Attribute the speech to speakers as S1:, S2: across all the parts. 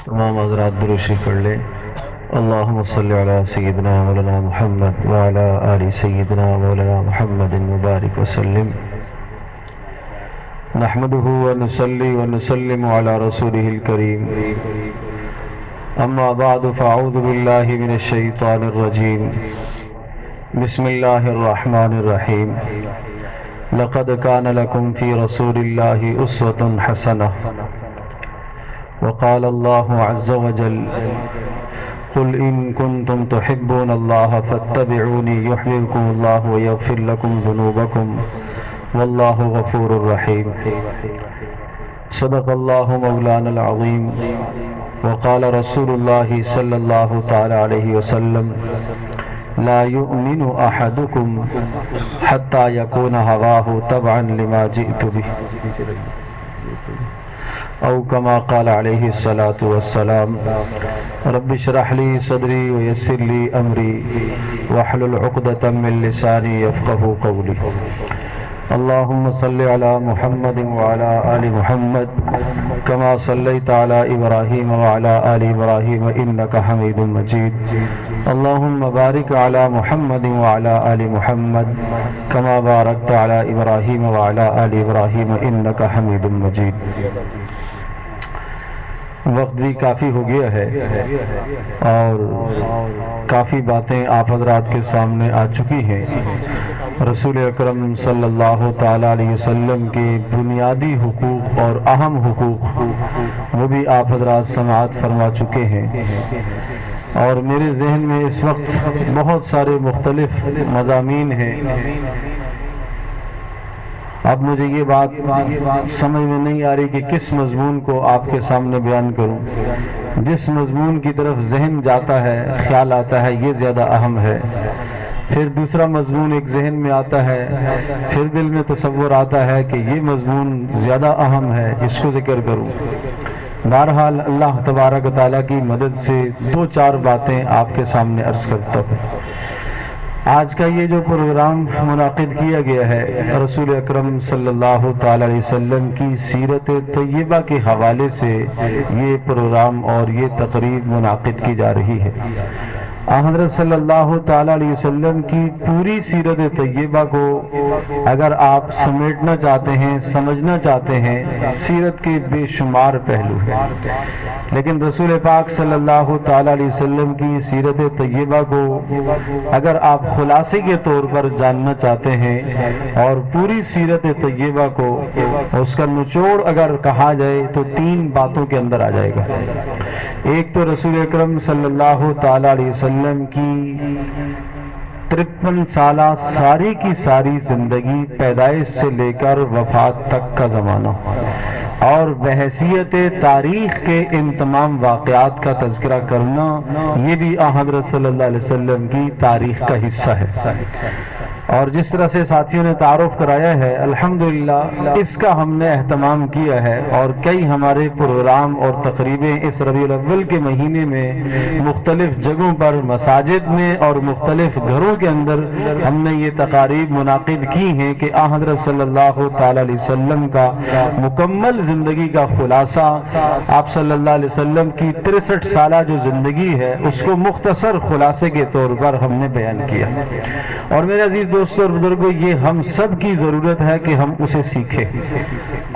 S1: تمام حضرات درود شریف پڑھ لیں۔ اللہم صلی علی سیدنا مولانا محمد وعلی آل سیدنا مولانا محمد مبارک وسلم۔ نحمده ونصلی ونسلم علی رسوله الکریم، اما بعد فاعوذ باللہ من الشیطان الرجیم، بسم اللہ الرحمن الرحیم۔ لقد کان لکم فی رسول اللہ اسوۃ حسنہ، وقال الله عز وجل قل إن كنتم تحبون الله فاتبعوني يحببكم الله ويغفر لكم ذنوبكم والله غفور رحيم۔ صدق الله مولانا العظيم، وقال رسول الله صلى الله تعالى عليه وسلم لا يؤمن أحدكم حتى يكون هواه تبعا لما جئت به، او کما قال علیہ الصلاة والسلام۔ رب اشرح لی صدری ویسر لی امری واحلل عقدۃ من لسانی یفقهوا قولی۔ اللہم صل علی محمد وعلی آل محمد کما صلیت علی ابراہیم وعلی آل ابراہیم انک حمید مجید۔ اللہم بارک علی محمد وعلی آل محمد کما بارکت علی ابراہیم وعلی آل ابراہیم انک حمید مجید۔ وقت بھی کافی ہو گیا ہے اور کافی باتیں آپ حضرات کے سامنے آ چکی ہیں۔ رسول اکرم صلی اللہ تعالی علیہ وسلم کے بنیادی حقوق اور اہم حقوق وہ بھی آپ حضرات سماعت فرما چکے ہیں، اور میرے ذہن میں اس وقت بہت سارے مختلف مضامین ہیں۔ اب مجھے یہ بات سمجھ میں نہیں آ رہی کہ کس مضمون کو آپ کے سامنے بیان کروں۔ جس مضمون کی طرف ذہن جاتا ہے، خیال آتا ہے یہ زیادہ اہم ہے، پھر دوسرا مضمون ایک ذہن میں آتا ہے، پھر دل میں تصور آتا ہے کہ یہ مضمون زیادہ اہم ہے، اس کو ذکر کروں۔ بہرحال اللہ تبارک و تعالیٰ کی مدد سے دو چار باتیں آپ کے سامنے عرض کرتا ہوں۔ آج کا یہ جو پروگرام منعقد کیا گیا ہے، رسول اکرم صلی اللہ تعالی علیہ وسلم کی سیرت طیبہ کے حوالے سے یہ پروگرام اور یہ تقریب منعقد کی جا رہی ہے۔ حضرت صلی اللہ تعالی علیہ وسلم کی پوری سیرت طیبہ کو اگر آپ سمیٹنا چاہتے ہیں، سمجھنا چاہتے ہیں، سیرت کے بے شمار پہلو ہیں، لیکن رسول پاک صلی اللہ تعالی علیہ وسلم کی سیرت طیبہ کو اگر آپ خلاصے کے طور پر جاننا چاہتے ہیں اور پوری سیرت طیبہ کو اس کا نچوڑ اگر کہا جائے تو تین باتوں کے اندر آ جائے گا۔ ایک تو رسول اکرم صلی اللہ تعالی علیہ وسلم کی 53 سالہ ساری کی ساری زندگی، پیدائش سے لے کر وفات تک کا زمانہ، اور بحیثیت تاریخ کے ان تمام واقعات کا تذکرہ کرنا، یہ بھی حضرت صلی اللہ علیہ وسلم کی تاریخ کا حصہ ہے۔ اور جس طرح سے ساتھیوں نے تعارف کرایا ہے، الحمدللہ اس کا ہم نے اہتمام کیا ہے، اور کئی ہمارے پروگرام اور تقریبیں اس ربیع الاول کے مہینے میں مختلف جگہوں پر، مساجد میں اور مختلف گھروں کے اندر ہم نے یہ تقاریب منعقد کی ہیں کہ حضرت صلی اللہ تعالی علیہ وسلم کا مکمل زندگی کا خلاصہ، آپ صلی اللہ علیہ وسلم کی 63 سالہ جو زندگی ہے اس کو مختصر خلاصے کے طور پر ہم نے بیان کیا۔ اور میرے عزیز دوستوں اور بزرگوں، یہ ہم سب کی ضرورت ہے کہ ہم اسے سیکھیں،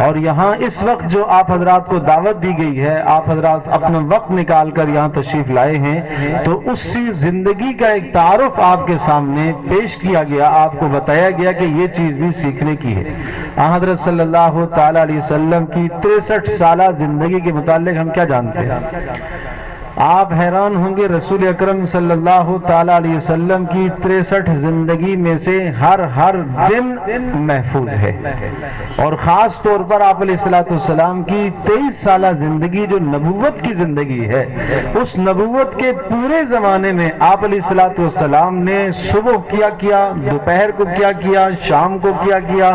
S1: اور یہاں اس وقت جو آپ حضرات کو دعوت دی گئی ہے، آپ حضرات اپنا وقت نکال کر یہاں تشریف لائے ہیں، تو اسی زندگی کا ایک تعارف آپ کے سامنے پیش کیا گیا، آپ کو بتایا گیا کہ یہ چیز بھی سیکھنے کی ہے۔ حضرت صلی اللہ تعالی علیہ وسلم کی 63 سالہ زندگی کے متعلق ہم کیا جانتے ہیں؟ آپ حیران ہوں گے، رسول اکرم صلی اللہ تعالی علیہ وسلم کی 63 زندگی میں سے ہر دن محفوظ ہے، اور خاص طور پر آپ علیہ السلام کی 23 سالہ زندگی جو نبوت کی زندگی ہے، اس نبوت کے پورے زمانے میں آپ علیہ السلام نے صبح کیا، دوپہر کو کیا، شام کو کیا،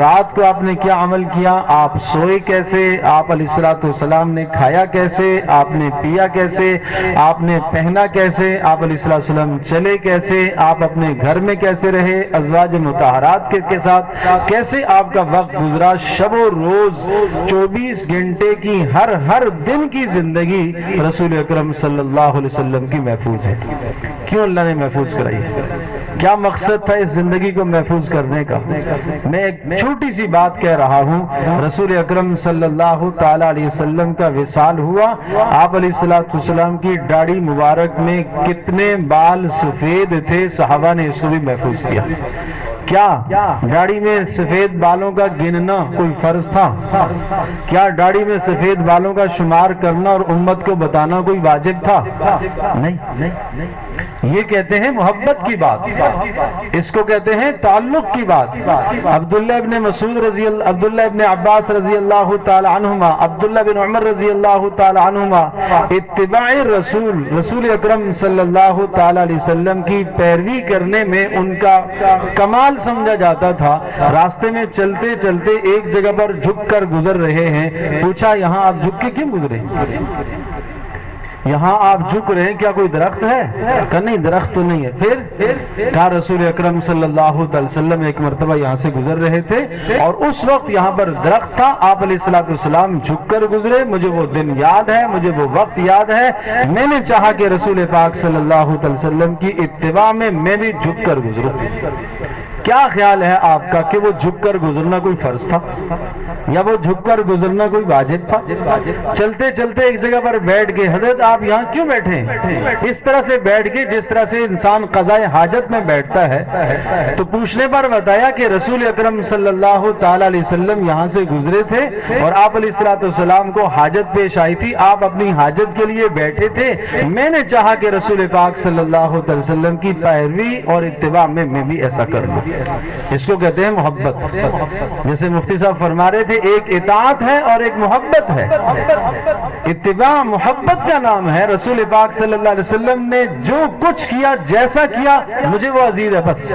S1: رات کو آپ نے کیا عمل کیا، آپ سوئے کیسے، آپ علیہ السلام نے کھایا کیسے، آپ نے پیا کیسے، کرے، آپ نے پہنا کیسے، آپ علیہ الصلوۃ والسلام چلے کیسے، آپ اپنے گھر میں کیسے رہے، ازواج مطہرات کے ساتھ کیسے آپ کا وقت گزرا، شب و روز 24 گھنٹے کی ہر دن کی زندگی رسول اکرم صلی اللہ علیہ وسلم کی محفوظ ہے۔ کیوں اللہ نے محفوظ کرائی؟ کیا مقصد تھا اس زندگی کو محفوظ کرنے کا؟ میں ایک چھوٹی سی بات کہہ رہا ہوں، رسول اکرم صلی اللہ تعالی علیہ وسلم کا وصال ہوا، آپ علیہ الصلوۃ والسلام کی داڑھی مبارک میں کتنے بال سفید تھے، صحابہ نے اس کو بھی محفوظ کیا۔ کیا داڑھی میں سفید بالوں کا گننا کوئی فرض تھا؟ کیا داڑھی میں سفید بالوں کا شمار کرنا اور امت کو بتانا کوئی واجب تھا؟ نہیں۔ یہ کہتے ہیں محبت کی بات، اس کو کہتے ہیں تعلق کی بات۔ عبداللہ ابن عباس رضی اللہ تعالی عنہما، عبداللہ بن عمر رضی اللہ تعالی عنہما اتباع رسول اکرم صلی اللہ تعالی علیہ وسلم کی پیروی کرنے میں ان کا کمال سمجھا جاتا تھا۔ راستے میں چلتے چلتے ایک جگہ پر جھک کر گزر رہے ہیں، پوچھا یہاں آپ جھک کے کیوں گزرے؟ یہاں آپ جھک رہے ہیں، کیا کوئی درخت ہے؟ کہ نہیں، درخت تو نہیں ہے۔ پھر کہا رسول اکرم صلی اللہ علیہ وسلم ایک مرتبہ یہاں سے گزر رہے تھے اور اس وقت یہاں پر درخت تھا، آپ علیہ الصلوۃ والسلام جھک کر گزرے، مجھے وہ دن یاد ہے، مجھے وہ وقت یاد ہے، میں نے چاہا کہ رسول پاک صلی اللہ علیہ وسلم کی اتباع میں میں بھی جھک کر گزروں۔ کیا خیال ہے آپ کا کہ وہ جھک کر گزرنا کوئی فرض تھا یا وہ جھک کر گزرنا کوئی واجب تھا؟ چلتے چلتے ایک جگہ پر بیٹھ گئے، حضرت آپ یہاں کیوں بیٹھے ہیں؟ اس طرح سے بیٹھ گئے جس طرح سے انسان قضائے حاجت میں بیٹھتا ہے۔ تو پوچھنے پر بتایا کہ رسول اکرم صلی اللہ تعالی علیہ وسلم یہاں سے گزرے تھے اور آپ علیہ الصلوۃ والسلام کو حاجت پیش آئی تھی، آپ اپنی حاجت کے لیے بیٹھے تھے، میں نے چاہا کہ رسول پاک صلی اللہ علیہ وسلم کی پیروی اور اتباع میں میں بھی ایسا کر لوں۔ اس کو کہتے ہیں محبت۔ جیسے مفتی صاحب فرما رہے تھے، ایک اطاعت ہے اور ایک محبت ہے۔ اتباع محبت کا نام ہے۔ رسول پاک صلی اللہ علیہ وسلم نے جو کچھ کیا، جیسا کیا، مجھے وہ عزیز ہے، بس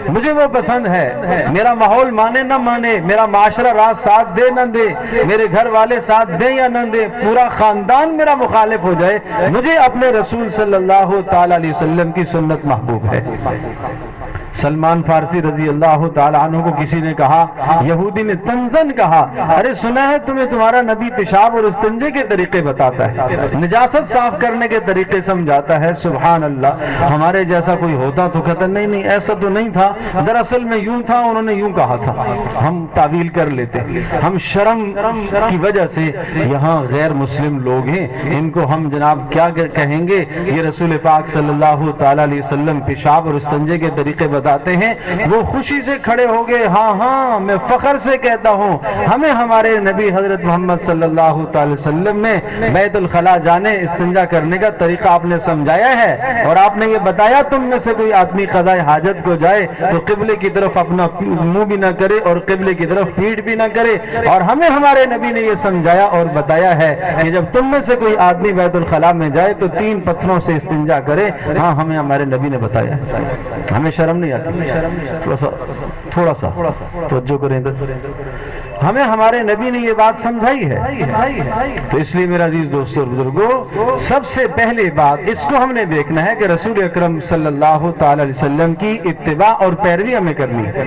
S1: مجھے وہ پسند ہے۔ میرا ماحول مانے نہ مانے، میرا معاشرہ راز ساتھ دے نہ دے، میرے گھر والے ساتھ دیں یا نہ دیں، پورا خاندان میرا مخالف ہو جائے، مجھے اپنے رسول صلی اللہ تعالی علیہ وسلم کی سنت محبوب ہے۔ سلمان فارسی رضی اللہ تعالی عنہ کو کسی نے کہا، یہودی نے تنزن کہا، ارے سنا ہے تمہیں تمہارا نبی پیشاب اور استنجے کے طریقے بتاتا ہے، نجاست صاف کرنے کے طریقے سمجھاتا ہے۔ سبحان اللہ، ہمارے جیسا کوئی ہوتا تو کہتا نہیں ایسا تو نہیں تھا، دراصل میں یوں تھا، انہوں نے یوں کہا تھا۔ ہم تعویل کر لیتے، ہم شرم کی وجہ سے یہاں غیر مسلم لوگ ہیں، ان کو ہم جناب کیا کہیں گے؟ یہ رسول پاک صلی اللہ تعالی علیہ وسلم پیشاب اور استنجے کے طریقے بتاتے ہیں۔ وہ خوشی سے کھڑے ہو گئے، ہاں میں فخر سے کہتا ہوں، ہمیں ہمارے نبی حضرت محمد صلی اللہ تعالی وسلم نے بیت الخلاء جانے استنجا کرنے کا طریقہ آپ نے سمجھایا ہے، اور آپ نے یہ بتایا تم میں سے کوئی آدمی قضاء حاجت کو جائے تو قبلے کی طرف اپنا منہ بھی نہ کرے اور قبلے کی طرف پیٹھ بھی نہ کرے، اور ہمیں ہمارے نبی نے یہ سمجھایا اور بتایا ہے کہ جب تم میں سے کوئی آدمی بیت الخلاء میں جائے تو 3 پتھروں سے استنجا کرے۔ ہاں ہمیں ہمارے نبی نے بتایا، ہمیں شرم نہیں آتی، تھوڑا سا توجہ کریں، ہمیں ہمارے نبی نے یہ بات سمجھائی ہے۔ تو اس لیے میرا عزیز دوستو اور بزرگوں، سب سے پہلے بات اس کو ہم نے دیکھنا ہے کہ رسول اکرم صلی اللہ تعالی علیہ وسلم کی اتباع اور پیروی ہمیں کرنی ہے۔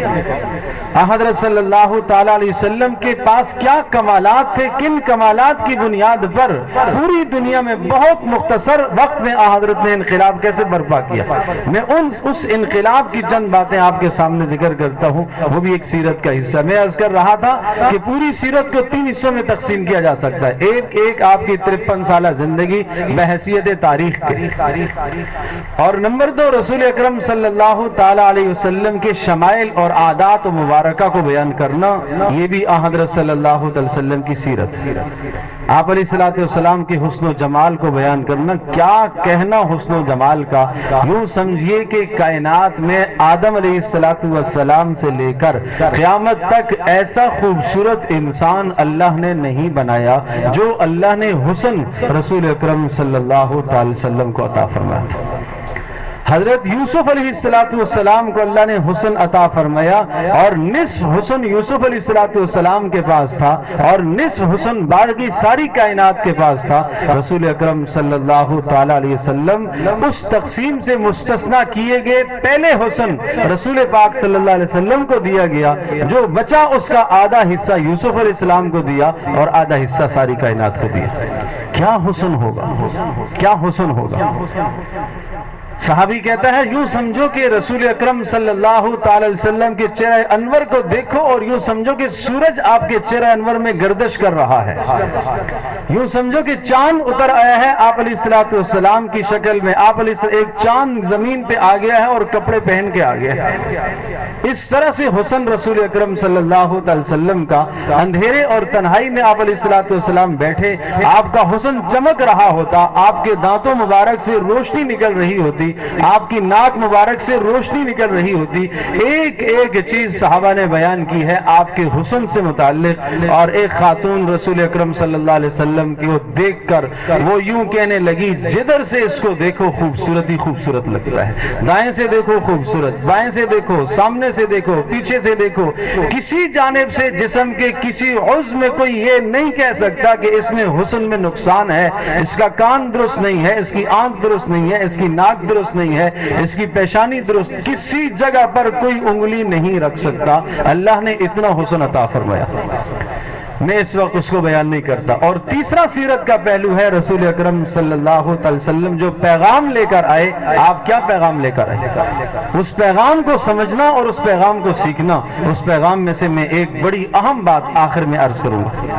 S1: حضرت صلی اللہ تعالی علیہ وسلم کے پاس کیا کمالات تھے، کن کمالات کی بنیاد پر پوری دنیا میں بہت مختصر وقت میں حضرت نے انقلاب کیسے برپا کیا۔ میں اس انقلاب کی چند باتیں آپ کے سامنے ذکر کرتا ہوں، وہ بھی ایک سیرت کا حصہ۔ میں عرض کر رہا تھا کہ پوری سیرت کو 3 حصوں میں تقسیم کیا جا سکتا ہے۔ ایک آپ کی 53 سالہ زندگی بحیثیت تاریخ کے، اور نمبر 2 رسول اکرم صلی اللہ تعالی علیہ وسلم کے شمائل اور عادات و مبارکہ کو بیان کرنا، یہ بھی حضرت صلی اللہ علیہ وسلم کی سیرت۔ آپ علیہ الصلوۃ والسلام کے حسن و جمال کو بیان کرنا، کیا کہنا حسن و جمال کا، یوں سمجھیے کہ کائنات میں آدم علیہ الصلوۃ والسلام سے لے کر قیامت تک ایسا خوبصورت انسان اللہ نے نہیں بنایا جو اللہ نے حسن رسول اکرم صلی اللہ تعالی وسلم کو عطا فرمایا تھا۔ حضرت یوسف علیہ السلام کو اللہ نے حسن عطا فرمایا، اور نصف حسن یوسف علیہ السلام کے پاس تھا اور نصف حسن باقی ساری کائنات کے پاس تھا۔ رسول اکرم صلی اللہ تعالی علیہ وسلم اس تقسیم سے مستثنا کیے گئے پہلے حسن رسول پاک صلی اللہ علیہ وسلم کو دیا گیا، جو بچا اس کا آدھا حصہ یوسف علیہ السلام کو دیا اور آدھا حصہ ساری کائنات کو دیا۔ کیا حسن ہوگا، کیا حسن ہوگا۔ صحابی کہتا ہے یوں سمجھو کہ رسول اکرم صلی اللہ تعالی علیہ وسلم کے چہرہ انور کو دیکھو اور یوں سمجھو کہ سورج آپ کے چہرہ انور میں گردش کر رہا ہے، یوں سمجھو کہ چاند اتر آیا ہے آپ علیہ السلام کی شکل میں، آپ علیہ السلام ایک چاند زمین پہ آ گیا ہے اور کپڑے پہن کے آ گیا ہے۔ اس طرح سے حسن رسول اکرم صلی اللہ تعالی وسلم کا، اندھیرے اور تنہائی میں آپ علیہ السلام بیٹھے، آپ کا حسن چمک رہا ہوتا، آپ کے دانتوں مبارک سے روشنی نکل رہی ہوتی، آپ کی ناک مبارک سے روشنی نکل رہی ہوتی۔ ایک ایک چیز صحابہ نے بیان کی ہے آپ کے حسن سے متعلق، اور ایک خاتون رسول اکرم صلی اللہ علیہ وسلم کو دیکھ کر وہ یوں کہنے لگی جدھر سے اس کو دیکھو خوبصورت ہی خوبصورت لگتا ہے، دائیں سے دیکھو خوبصورت، بائیں سے دیکھو، سامنے سے دیکھو، پیچھے سے دیکھو، کسی جانب سے جسم کے کسی عضو میں کوئی یہ نہیں کہہ سکتا کہ اس میں حسن میں نقصان ہے، اس کا کان درست نہیں ہے، اس کی آنکھ درست نہیں ہے، اس کی ناک درست نہیں ہے، اس کی پیشانی درست، کسی جگہ پر کوئی انگلی نہیں رکھ سکتا۔ اللہ نے اتنا حسن عطا فرمایا، میں اس وقت اس کو بیان نہیں کرتا۔ اور تیسرا سیرت کا پہلو ہے رسول اکرم صلی اللہ علیہ وسلم جو پیغام لے کر آئے، آپ کیا پیغام لے کر آئے، اس پیغام کو سمجھنا اور اس پیغام کو سیکھنا۔ اس پیغام میں سے میں ایک بڑی اہم بات آخر میں عرض کروں گا۔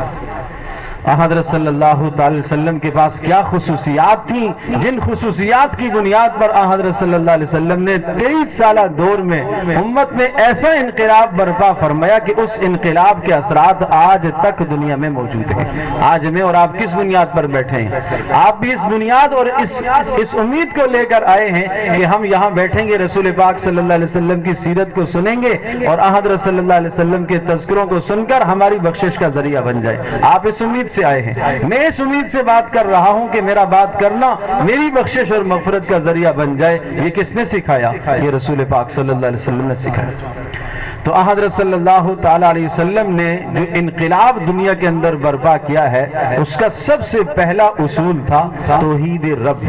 S1: حضرت صلی اللہ تعالی وسلم کے پاس کیا خصوصیات تھیں، جن خصوصیات کی بنیاد پر حضرت صلی اللہ علیہ وسلم نے 23 سالہ دور میں امت میں ایسا انقلاب برپا فرمایا کہ اس انقلاب کے اثرات آج تک دنیا میں موجود ہیں۔ آج میں اور آپ کس بنیاد پر بیٹھے ہیں؟ آپ بھی اس بنیاد اور اس امید کو لے کر آئے ہیں کہ ہم یہاں بیٹھیں گے، رسول پاک صلی اللہ علیہ وسلم کی سیرت کو سنیں گے اور حضرت صلی اللہ علیہ وسلم کے تذکروں کو سن کر ہماری بخشش کا ذریعہ بن جائے۔ آپ اس امید سے آئے ہیں، میں اس امید سے بات کر رہا ہوں کہ میرا بات کرنا میری بخشش اور مغفرت کا ذریعہ بن جائے۔ یہ کس نے سکھایا؟ یہ رسول پاک صلی اللہ علیہ وسلم نے سکھایا۔ تو حضرت صلی اللہ تعالی علیہ وسلم نے جو انقلاب دنیا کے اندر برپا کیا ہے، اس کا سب سے پہلا اصول تھا توحید رب،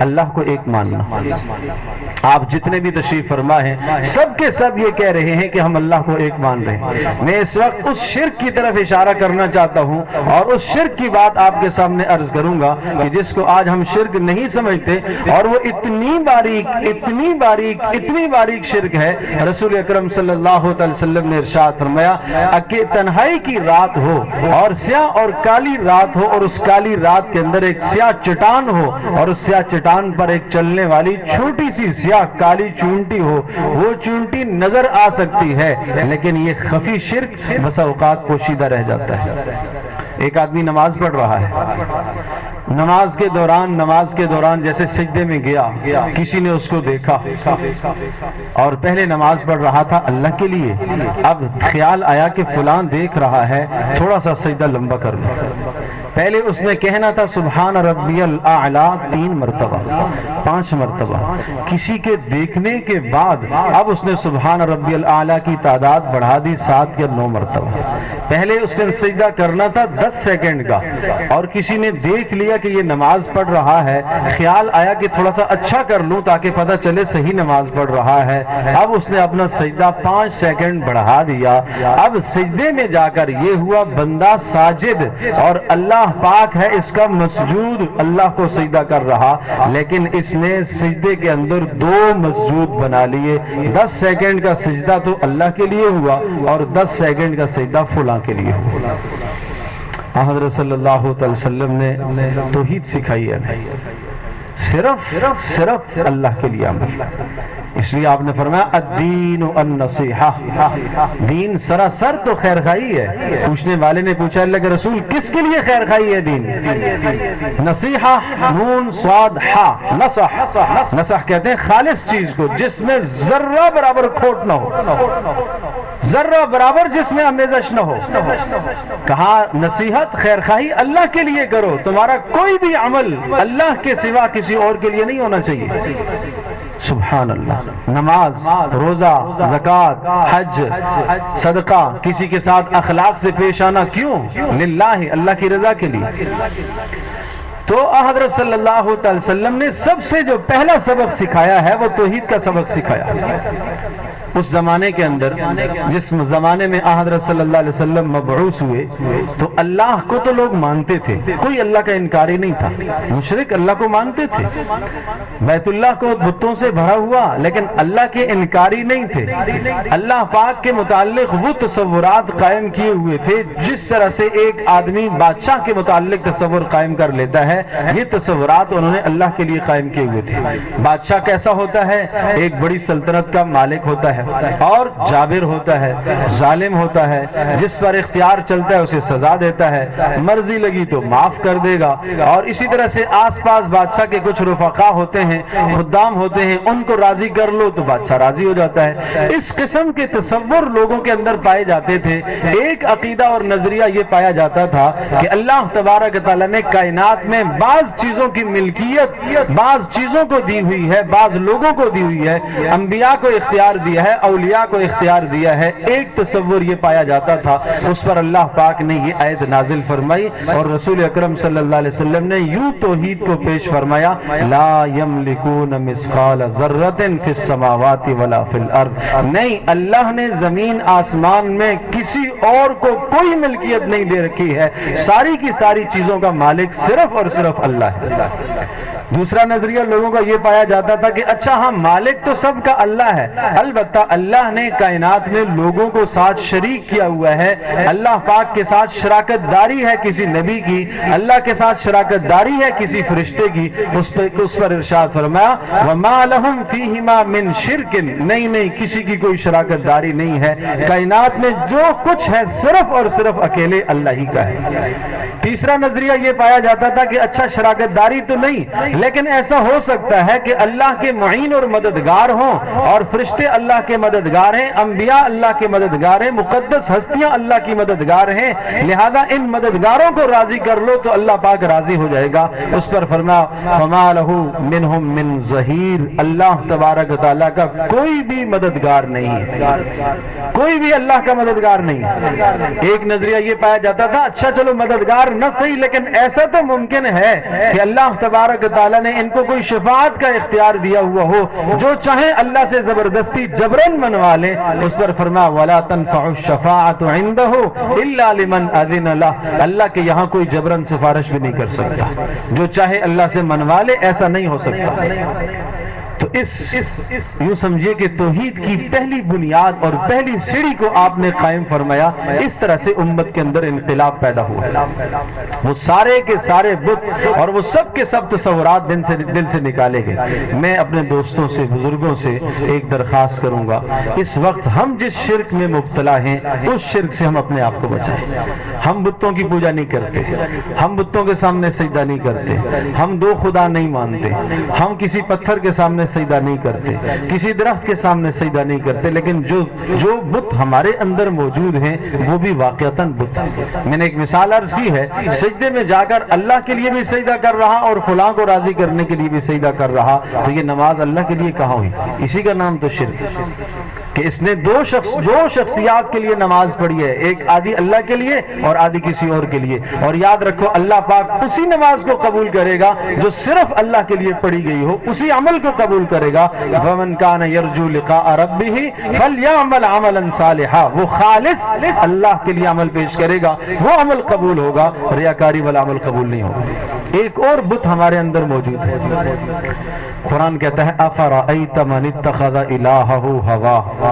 S1: اللہ کو ایک ماننا۔ آپ جتنے بھی تشریف فرما ہیں سب کے سب یہ کہہ رہے ہیں کہ ہم اللہ کو ایک مان رہے ہیں۔ میں اس وقت اس شرک کی طرف اشارہ کرنا چاہتا ہوں اور اس شرک کی بات آپ کے سامنے عرض کروں گا کہ جس کو آج ہم شرک نہیں سمجھتے، اور وہ اتنی باریک شرک ہے۔ رسول اکرم صلی اللہ علیہ وسلم نے ارشاد فرمایا کہ تنہائی کی رات ہو اور سیاہ اور کالی رات ہو، اور اس کالی رات کے اندر ایک سیاہ چٹان ہو، اور اس سیاہ چٹان پر ایک چلنے والی چھوٹی سی سیاہ کالی چونٹی ہو۔ وہ چونٹی نظر آ سکتی ہے لیکن یہ خفی شرک بسا اوقات پوشیدہ رہ جاتا ہے۔ ایک آدمی نماز پڑھ رہا ہے، نماز کے دوران جیسے سجدے میں گیا، کسی نے اس کو دیکھا اور پہلے نماز پڑھ رہا تھا اللہ کے لیے، اب خیال آیا کہ فلان دیکھ رہا ہے، تھوڑا سا سجدہ لمبا کر لوں۔ پہلے اس نے کہنا تھا سبحان ربی الاعلی 3 مرتبہ 5 مرتبہ، کسی کے دیکھنے کے بعد اب اس نے سبحان ربی الاعلی کی تعداد بڑھا دی 7 یا 9 مرتبہ۔ پہلے اس نے سجدہ کرنا تھا 10 سیکنڈ کا، اور کسی نے دیکھ لیا کہ یہ نماز پڑھ رہا ہے، خیال آیا کہ تھوڑا سا اچھا کر لوں تاکہ پتہ چلے صحیح نماز پڑھ رہا ہے، اب اس نے اپنا سجدہ 5 سیکنڈ بڑھا دیا۔ اب سجدے میں جا کر یہ ہوا بندہ ساجد، اور اللہ پاک ہے اس کا مسجود، اللہ کو سجدہ کر رہا، لیکن اس نے سجدے کے اندر 2 مسجود بنا لیے۔ 10 سیکنڈ کا سجدہ تو اللہ کے لیے ہوا اور 10 سیکنڈ کا سجدہ فلاں کے لیے ہوا۔ حضرت صلی اللہ علیہ وسلم نے توحید سکھائی ہے، صرف اللہ کے لیے عمل۔ اس لیے آپ نے فرمایا الدین النصیحہ، دین سراسر تو خیر خواہی ہے۔ پوچھنے والے نے پوچھا اللہ کے رسول کس کے لیے خیر خواہی ہے دین؟ نصیحہ نون صاد ہا، نصح کہتے ہیں خالص چیز کو جس میں ذرہ برابر کھوٹ نہ ہو، ذرہ برابر جس میں آمیزش نہ ہو۔ کہا نصیحت خیر خواہی اللہ کے لیے کرو، تمہارا کوئی بھی عمل اللہ کے سوا کسی اور کے لیے نہیں ہونا چاہیے۔ سبحان اللہ. نماز، روزہ، زکوٰۃ، حج، صدقہ، کسی کے ساتھ اخلاق سے پیش آنا، کیوں؟ للہ، اللہ کی رضا کے لیے. تو حضرت صلی اللہ علیہ وسلم نے سب سے جو پہلا سبق سکھایا ہے وہ توحید کا سبق سکھایا. اس زمانے کے اندر، جس زمانے میں حضرت صلی اللہ علیہ وسلم مبعوث ہوئے، تو اللہ کو تو لوگ مانتے تھے، کوئی اللہ کا انکاری نہیں تھا. مشرک اللہ کو مانتے تھے، بیت اللہ کو بتوں سے بھرا ہوا، لیکن اللہ کے انکاری نہیں تھے. اللہ پاک کے متعلق وہ تصورات قائم کیے ہوئے تھے جس طرح سے ایک آدمی بادشاہ کے متعلق تصور قائم کر لیتا ہے، یہ تصورات انہوں نے اللہ کے لیے قائم کیے ہوئے تھے. بادشاہ کیسا ہوتا ہے؟ ایک بڑی سلطنت کا مالک ہوتا ہے اور جابر ہوتا ہے، ظالم ہوتا ہے، جس پر اختیار چلتا ہے اسے سزا دیتا ہے، مرضی لگی تو معاف کر دے گا. اور اسی طرح سے آس پاس بادشاہ کے کچھ رفقا ہوتے ہیں، خدام ہوتے ہیں، ان کو راضی کر لو تو بادشاہ راضی ہو جاتا ہے. اس قسم کے تصور لوگوں کے اندر پائے جاتے تھے. ایک عقیدہ اور نظریہ یہ پایا جاتا تھا کہ اللہ تبارک تعالیٰ نے کائنات میں بعض چیزوں کی ملکیت بعض چیزوں کو دی ہوئی ہے، بعض لوگوں کو دی ہوئی ہے، انبیاء کو اختیار دیا ہے، اولیاء کو اختیار دیا ہے. ایک تصور یہ پایا جاتا تھا، اس پر اللہ پاک نے یہ آیت نازل فرمائی اور رسول اکرم صلی اللہ علیہ وسلم نے یوں توحید کو پیش فرمایا: لا یملکون مثقال ذرۃ فی السماوات ولا فی الارض. نہیں، اللہ نے زمین آسمان میں کسی اور کو کوئی ملکیت نہیں دے رکھی ہے، ساری کی ساری چیزوں کا مالک صرف اور صرف اللہ ہے. دوسرا نظریہ لوگوں کا یہ پایا جاتا تھا کہ اچھا ہاں، مالک تو سب کا اللہ ہے، البتہ اللہ نے کائنات میں لوگوں کو ساتھ شریک کیا ہوا ہے. اللہ پاک کے ساتھ شراکت داری ہے کسی نبی کی، اللہ کے ساتھ شراکت داری ہے کسی فرشتے کی. اس پر ارشاد فرمایا: وَمَا لَهُمْ فِيهِمَا مِنْ شِرْكٍ. نہیں، کسی کی کوئی شراکت داری نہیں ہے. کائنات میں جو کچھ ہے صرف اور صرف اکیلے اللہ ہی کا ہے. تیسرا نظریہ یہ پایا جاتا تھا کہ اچھا شراکت داری تو نہیں، لیکن ایسا ہو سکتا ہے کہ اللہ کے معین اور مددگار ہوں، اور فرشتے اللہ کے مددگار ہیں، انبیاء اللہ کے مددگار ہیں، مقدس ہستیاں اللہ کی مددگار ہیں، لہذا ان مددگاروں کو راضی کر لو تو اللہ پاک راضی ہو جائے گا. اس پر فرمایا: فما لہ منہم من ظہیر. اللہ تبارک تعالیٰ کا کوئی بھی مددگار نہیں ہے، کوئی بھی اللہ کا مددگار نہیں ہے. ایک نظریہ یہ پایا جاتا تھا اچھا چلو مددگار نہ صحیح، لیکن ایسا تو ممکن ہے کہ اللہ تبارک تعالیٰ نے ان کو کوئی شفاعت کا اختیار دیا ہوا ہو، جو چاہیں اللہ سے زبردستی جبرن منوا لیں. اس پر فرمایا: وَلَا تَنْفَعُ الشَّفَاعَةُ عِنْدَهُ إِلَّا لِمَنْ أَذِنَ لَهُ. اللہ کے یہاں کوئی جبرن سفارش بھی نہیں کر سکتا، جو چاہے اللہ سے منوا لے، ایسا نہیں ہو سکتا. تو یوں سمجھیے کہ توحید کی پہلی بنیاد اور پہلی سیڑھی کو آپ نے قائم فرمایا. اس طرح سے امت کے اندر انقلاب پیدا ہوا. وہ سارے کے سارے بت اور وہ سب کے سب تصورات دل سے نکالے گئے. میں اپنے دوستوں سے، بزرگوں سے ایک درخواست کروں گا، اس وقت ہم جس شرک میں مبتلا ہیں اس شرک سے ہم اپنے آپ کو بچائیں. ہم بتوں کی پوجا نہیں کرتے، ہم بتوں کے سامنے سجدہ نہیں کرتے، ہم دو خدا نہیں مانتے، ہم کسی پتھر کے سامنے سجدہ نہیں کرتے، کسی درخت کے سامنے سجدہ نہیں کرتے، لیکن جو بت ہمارے اندر موجود ہیں وہ بھی واقعتاً بت ہیں. میں نے ایک مثال عرض کی ہے، سجدے میں جا کر اللہ کے لیے بھی سجدہ کر رہا اور فلاں کو راضی کرنے کے لیے بھی سجدہ کر رہا، تو یہ نماز اللہ کے لیے کہاں ہوئی؟ اسی کا نام تو شرک ہے کہ اس نے دو شخصیات کے لیے نماز پڑھی ہے، ایک آدھی اللہ کے لیے اور آدھی کسی اور کے لیے. اور یاد رکھو اللہ پاک اسی نماز کو قبول کرے گا جو صرف اللہ کے لیے پڑھی گئی ہو، اسی عمل کو قبول کرے گا. فَمَنْ كَانَ يَرْجُو لِقَاءَ رَبِّهِ فَلْيَعْمَلْ عَمَلًا صَالِحًا. وہ خالص اللہ کے لیے عمل پیش کرے گا، وہ عمل قبول ہوگا، ریاکاری والا عمل قبول نہیں ہوگا. ایک اور بت ہمارے اندر موجود ہے. قرآن کہتا ہے أَفَرَأَيْتَ مَنِ اتَّخَذَ إِلَٰهَهُ هَوَاهُ.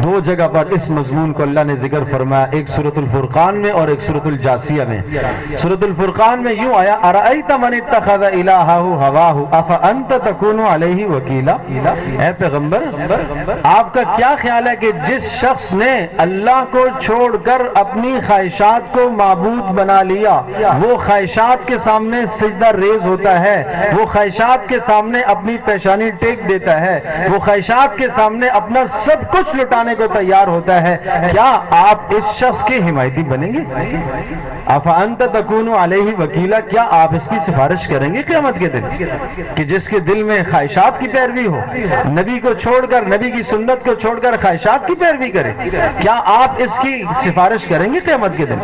S1: دو جگہ پر اس مضمون کو اللہ نے ذکر فرمایا، ایک سورۃ الفرقان میں اور ایک سورۃ الجاسیہ میں. سورۃ الفرقان میں یوں آیا: أَرَأَيْتَ مَنِ اتَّخَذَ إِلَٰهَهُ هَوَاهُ أَفَأَنْتَ تَكُونُ عَلَيْهِ وَكِيلًا. اے پیغمبر، آپ کا کیا خیال ہے کہ جس شخص نے اللہ کو چھوڑ کر اپنی خواہشات کو معبود بنا لیا، وہ خواہشات کے سامنے سجدہ ریز ہوتا ہے، وہ خواہشات کے سامنے اپنی پیشانی ٹیک دیتا ہے، وہ خواہشات کے سامنے اپنا سب کچھ لٹانے اٹھانے کو تیار ہوتا ہے، کیا آپ اس شخص کے حمایتی بنیں گے؟ افانت تکون علیہ وکیلا، کیا آپ اس کی سفارش کریں گے قیامت کے دن کہ جس کے دل میں خواہشات کی پیروی ہو، نبی کو چھوڑ کر، نبی کی سنت کو چھوڑ کر خواہشات کی پیروی کرے؟ کیا آپ اس کی سفارش کریں گے قیامت کے دن؟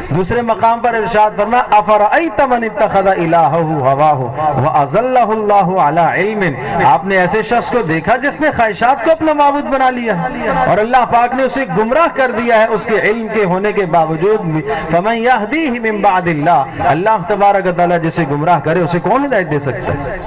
S1: دوسرے مقام پر ارشاد فرمایا افرأیت من اتخذ الہہ ہواہ واضلہ اللہ علی علم، آپ نے ایسے شخص کو دیکھا جس نے خواہشات کو اپنا معبود بنا لیا اور اللہ پاک نے اسے گمراہ کر دیا ہے اس کے علم کے ہونے کے باوجود بھی۔ فمن یہدیہ من بعد اللہ، اللہ تبارک و تعالی جسے گمراہ کرے اسے کون ہدایت دے سکتا ہے؟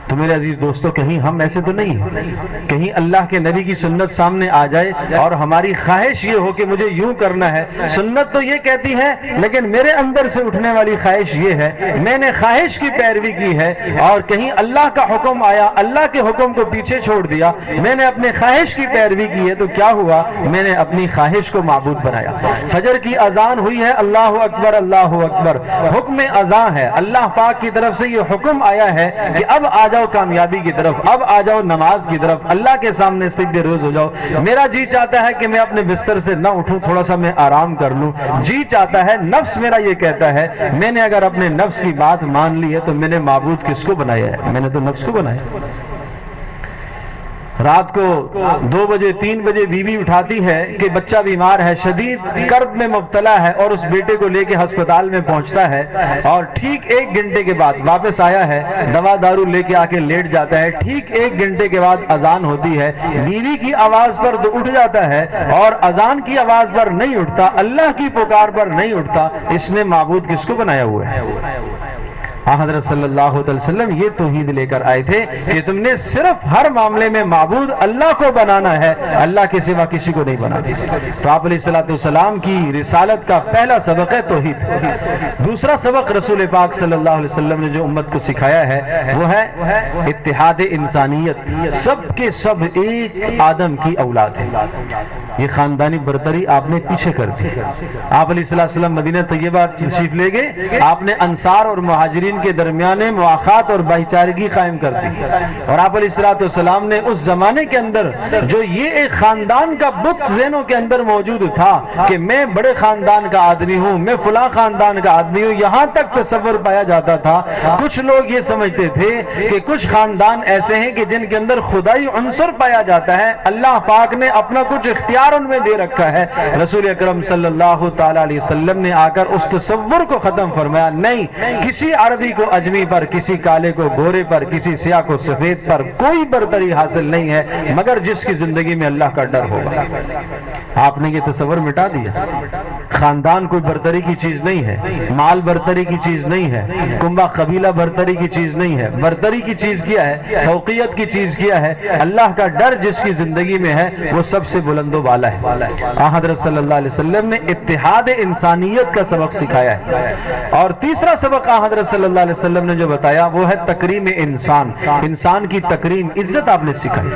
S1: تو میرے عزیز دوستو، کہیں ہم ایسے تو نہیں ہیں، کہیں اللہ کے نبی کی سنت سامنے آ جائے اور ہماری خواہش یہ ہو کہ مجھے یوں کرنا ہے، سنت تو یہ کہتی ہے لیکن میرے اندر سے اٹھنے والی خواہش یہ ہے، میں نے خواہش کی پیروی کی ہے، اور کہیں اللہ کا حکم آیا، اللہ کے حکم کو پیچھے چھوڑ دیا، میں نے اپنے خواہش کی پیروی کی ہے، تو کیا ہوا؟ میں نے اپنی خواہش کو معبود بنایا۔ فجر کی اذان ہوئی ہے، اللہ اکبر اللہ اکبر، حکم اذان ہے، اللہ پاک کی طرف سے یہ حکم آیا ہے کہ اب آ جاؤ کامیابی کی طرف، اب آ جاؤ نماز کی طرف، اللہ کے سامنے سجدے روز ہو جاؤ۔ میرا جی چاہتا ہے کہ میں اپنے بستر سے نہ اٹھوں، تھوڑا سا میں آرام کر لوں، جی چاہتا ہے، نفس میرا یہ کہتا ہے۔ میں نے اگر اپنے نفس کی بات مان لی ہے تو میں نے معبود کس کو بنایا ہے؟ میں نے تو نفس کو بنایا۔ رات کو 2 بجے 3 بجے بیوی اٹھاتی ہے کہ بچہ بیمار ہے، شدید کرب میں مبتلا ہے، اور اس بیٹے کو لے کے ہسپتال میں پہنچتا ہے، اور ٹھیک 1 گھنٹے کے بعد واپس آیا ہے، دوا دارو لے کے آ کے لیٹ جاتا ہے، ٹھیک 1 گھنٹے کے بعد اذان ہوتی ہے، بیوی کی آواز پر تو اٹھ جاتا ہے اور اذان کی آواز پر نہیں اٹھتا، اللہ کی پکار پر نہیں اٹھتا۔ اس نے معبود کس کو بنایا ہوا ہے؟ حضرت صلی اللہ علیہ وسلم یہ توحید لے کر آئے تھے کہ تم نے صرف ہر معاملے میں معبود اللہ کو بنانا ہے، اللہ کے سوا کسی کو نہیں بنانا۔ تو آپ علیہ الصلوۃ والسلام کی رسالت کا پہلا سبق ہے توحید۔ دوسرا سبق رسول پاک صلی اللہ علیہ وسلم نے جو امت کو سکھایا ہے وہ ہے اتحاد انسانیت، سب کے سب ایک آدم کی اولاد ہے۔ یہ خاندانی برتری آپ نے پیچھے کر دی۔ آپ علیہ السلام مدینہ طیبہ تشریف لے گئے، آپ نے انصار اور مہاجرین کے درمیان مواخات اور بھائی چارگی قائم کر دی، اور آپ علیہ السلام نے اس زمانے کے اندر جو یہ ایک خاندان کا بت ذہنوں کے اندر موجود تھا کہ میں بڑے خاندان کا آدمی ہوں، میں فلاں خاندان کا آدمی ہوں، یہاں تک تصور پایا جاتا تھا۔ کچھ لوگ یہ سمجھتے تھے کہ کچھ خاندان ایسے ہیں کہ جن کے اندر خدائی عنصر پایا جاتا ہے، اللہ پاک نے اپنا کچھ اختیار ان میں دے رکھا ہے۔ رسول اکرم صلی اللہ تعالی علیہ وسلم نے آ کر اس تصور کو ختم فرمایا، نہیں، کسی عربی کو اجمی پر، کسی کالے کو گورے پر، کسی سیاہ کو سفید پر کوئی برتری حاصل نہیں ہے مگر جس کی زندگی میں اللہ کا ڈر ہوگا۔ آپ نے یہ تصور مٹا دیا۔ خاندان کوئی برتری کی چیز نہیں ہے، مال برتری کی چیز نہیں ہے، کنبہ قبیلہ برتری کی چیز نہیں ہے۔ برتری کی چیز کیا ہے؟ فوقیت کی چیز کیا ہے؟ اللہ کا ڈر جس کی زندگی میں ہے وہ سب سے بلند و بالا ہے۔ حضرت صلی اللہ علیہ وسلم نے اتحاد انسانیت کا سبق سکھایا ہے۔ اور تیسرا سبق حضرت صلی اللہ علیہ وسلم نے جو بتایا وہ ہے تکریم انسان، انسان کی تکریم، عزت آپ نے سکھائی۔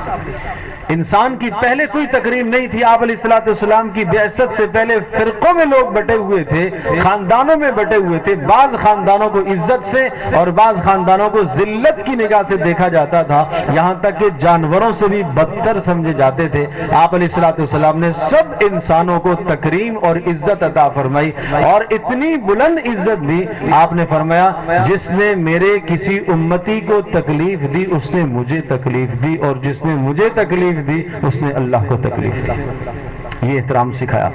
S1: انسان کی پہلے کوئی تکریم نہیں تھی۔ آپ علیہ السلام کی بعثت سے پہلے فرقوں میں لوگ بٹے ہوئے تھے، خاندانوں میں بٹے ہوئے تھے، بعض خاندانوں کو عزت سے اور بعض خاندانوں کو ذلت کی نگاہ سے دیکھا جاتا تھا، یہاں تک کہ جانوروں سے بھی بدتر سمجھے جاتے تھے۔ آپ علیہ السلام نے سب انسانوں کو تکریم اور عزت عطا فرمائی، اور اتنی بلند عزت دی، آپ نے فرمایا جس نے میرے کسی امتی کو تکلیف دی اس نے مجھے تکلیف دی، اور جس نے مجھے تکلیف دی اس نے اللہ کو تکلیف دی۔ یہ احترام سکھایا۔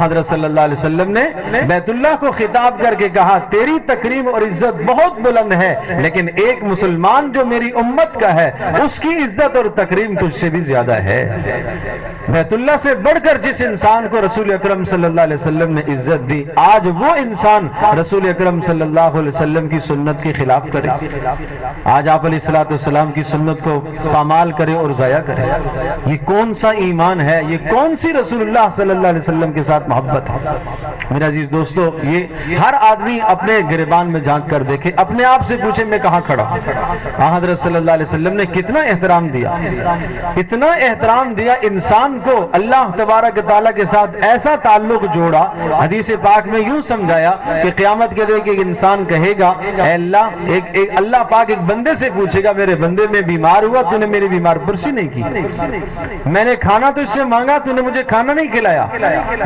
S1: حضرت صلی اللہ علیہ وسلم نے بیت اللہ کو خطاب کر کے کہا تیری تکریم اور عزت بہت بلند ہے، لیکن ایک مسلمان جو میری امت کا ہے اس کی عزت اور تکریم تجھ سے بھی زیادہ ہے۔ بیت اللہ سے بڑھ کر جس انسان کو رسول اکرم صلی اللہ علیہ وسلم نے عزت دی، آج وہ انسان رسول اکرم صلی اللہ علیہ وسلم کی سنت کے خلاف کرے، آج آپ علیہ السلام کی سنت کو پامال کرے اور ضائع کرے۔ یہ کون سا ایمان ہے؟ یہ کون سی رسول اللہ صلی اللہ علیہ وسلم کے ساتھ ساتھ محبت ہے۔ میرے عزیز دوستو، یہ ہر آدمی اپنے گریبان میں جھانک کر دیکھے، اپنے آپ سے پوچھے میں کہاں کھڑا ہوں۔ حضرت صلی اللہ علیہ وسلم نے کتنا احترام دیا، اتنا احترام دیا انسان کو، اللہ تبارک تعالیٰ کے ساتھ ایسا تعلق جوڑا۔ حدیث پاک میں یوں سمجھایا کہ قیامت کے دن ایک انسان کہے گا اے اللہ، اللہ پاک ایک بندے سے پوچھے گا میرے بندے میں بیمار ہوا، تو نے میری بیمار پرسی نہیں کی، میں نے کھانا تو اس سے مانگا، تو نے مجھے کھانا نہیں کھلایا،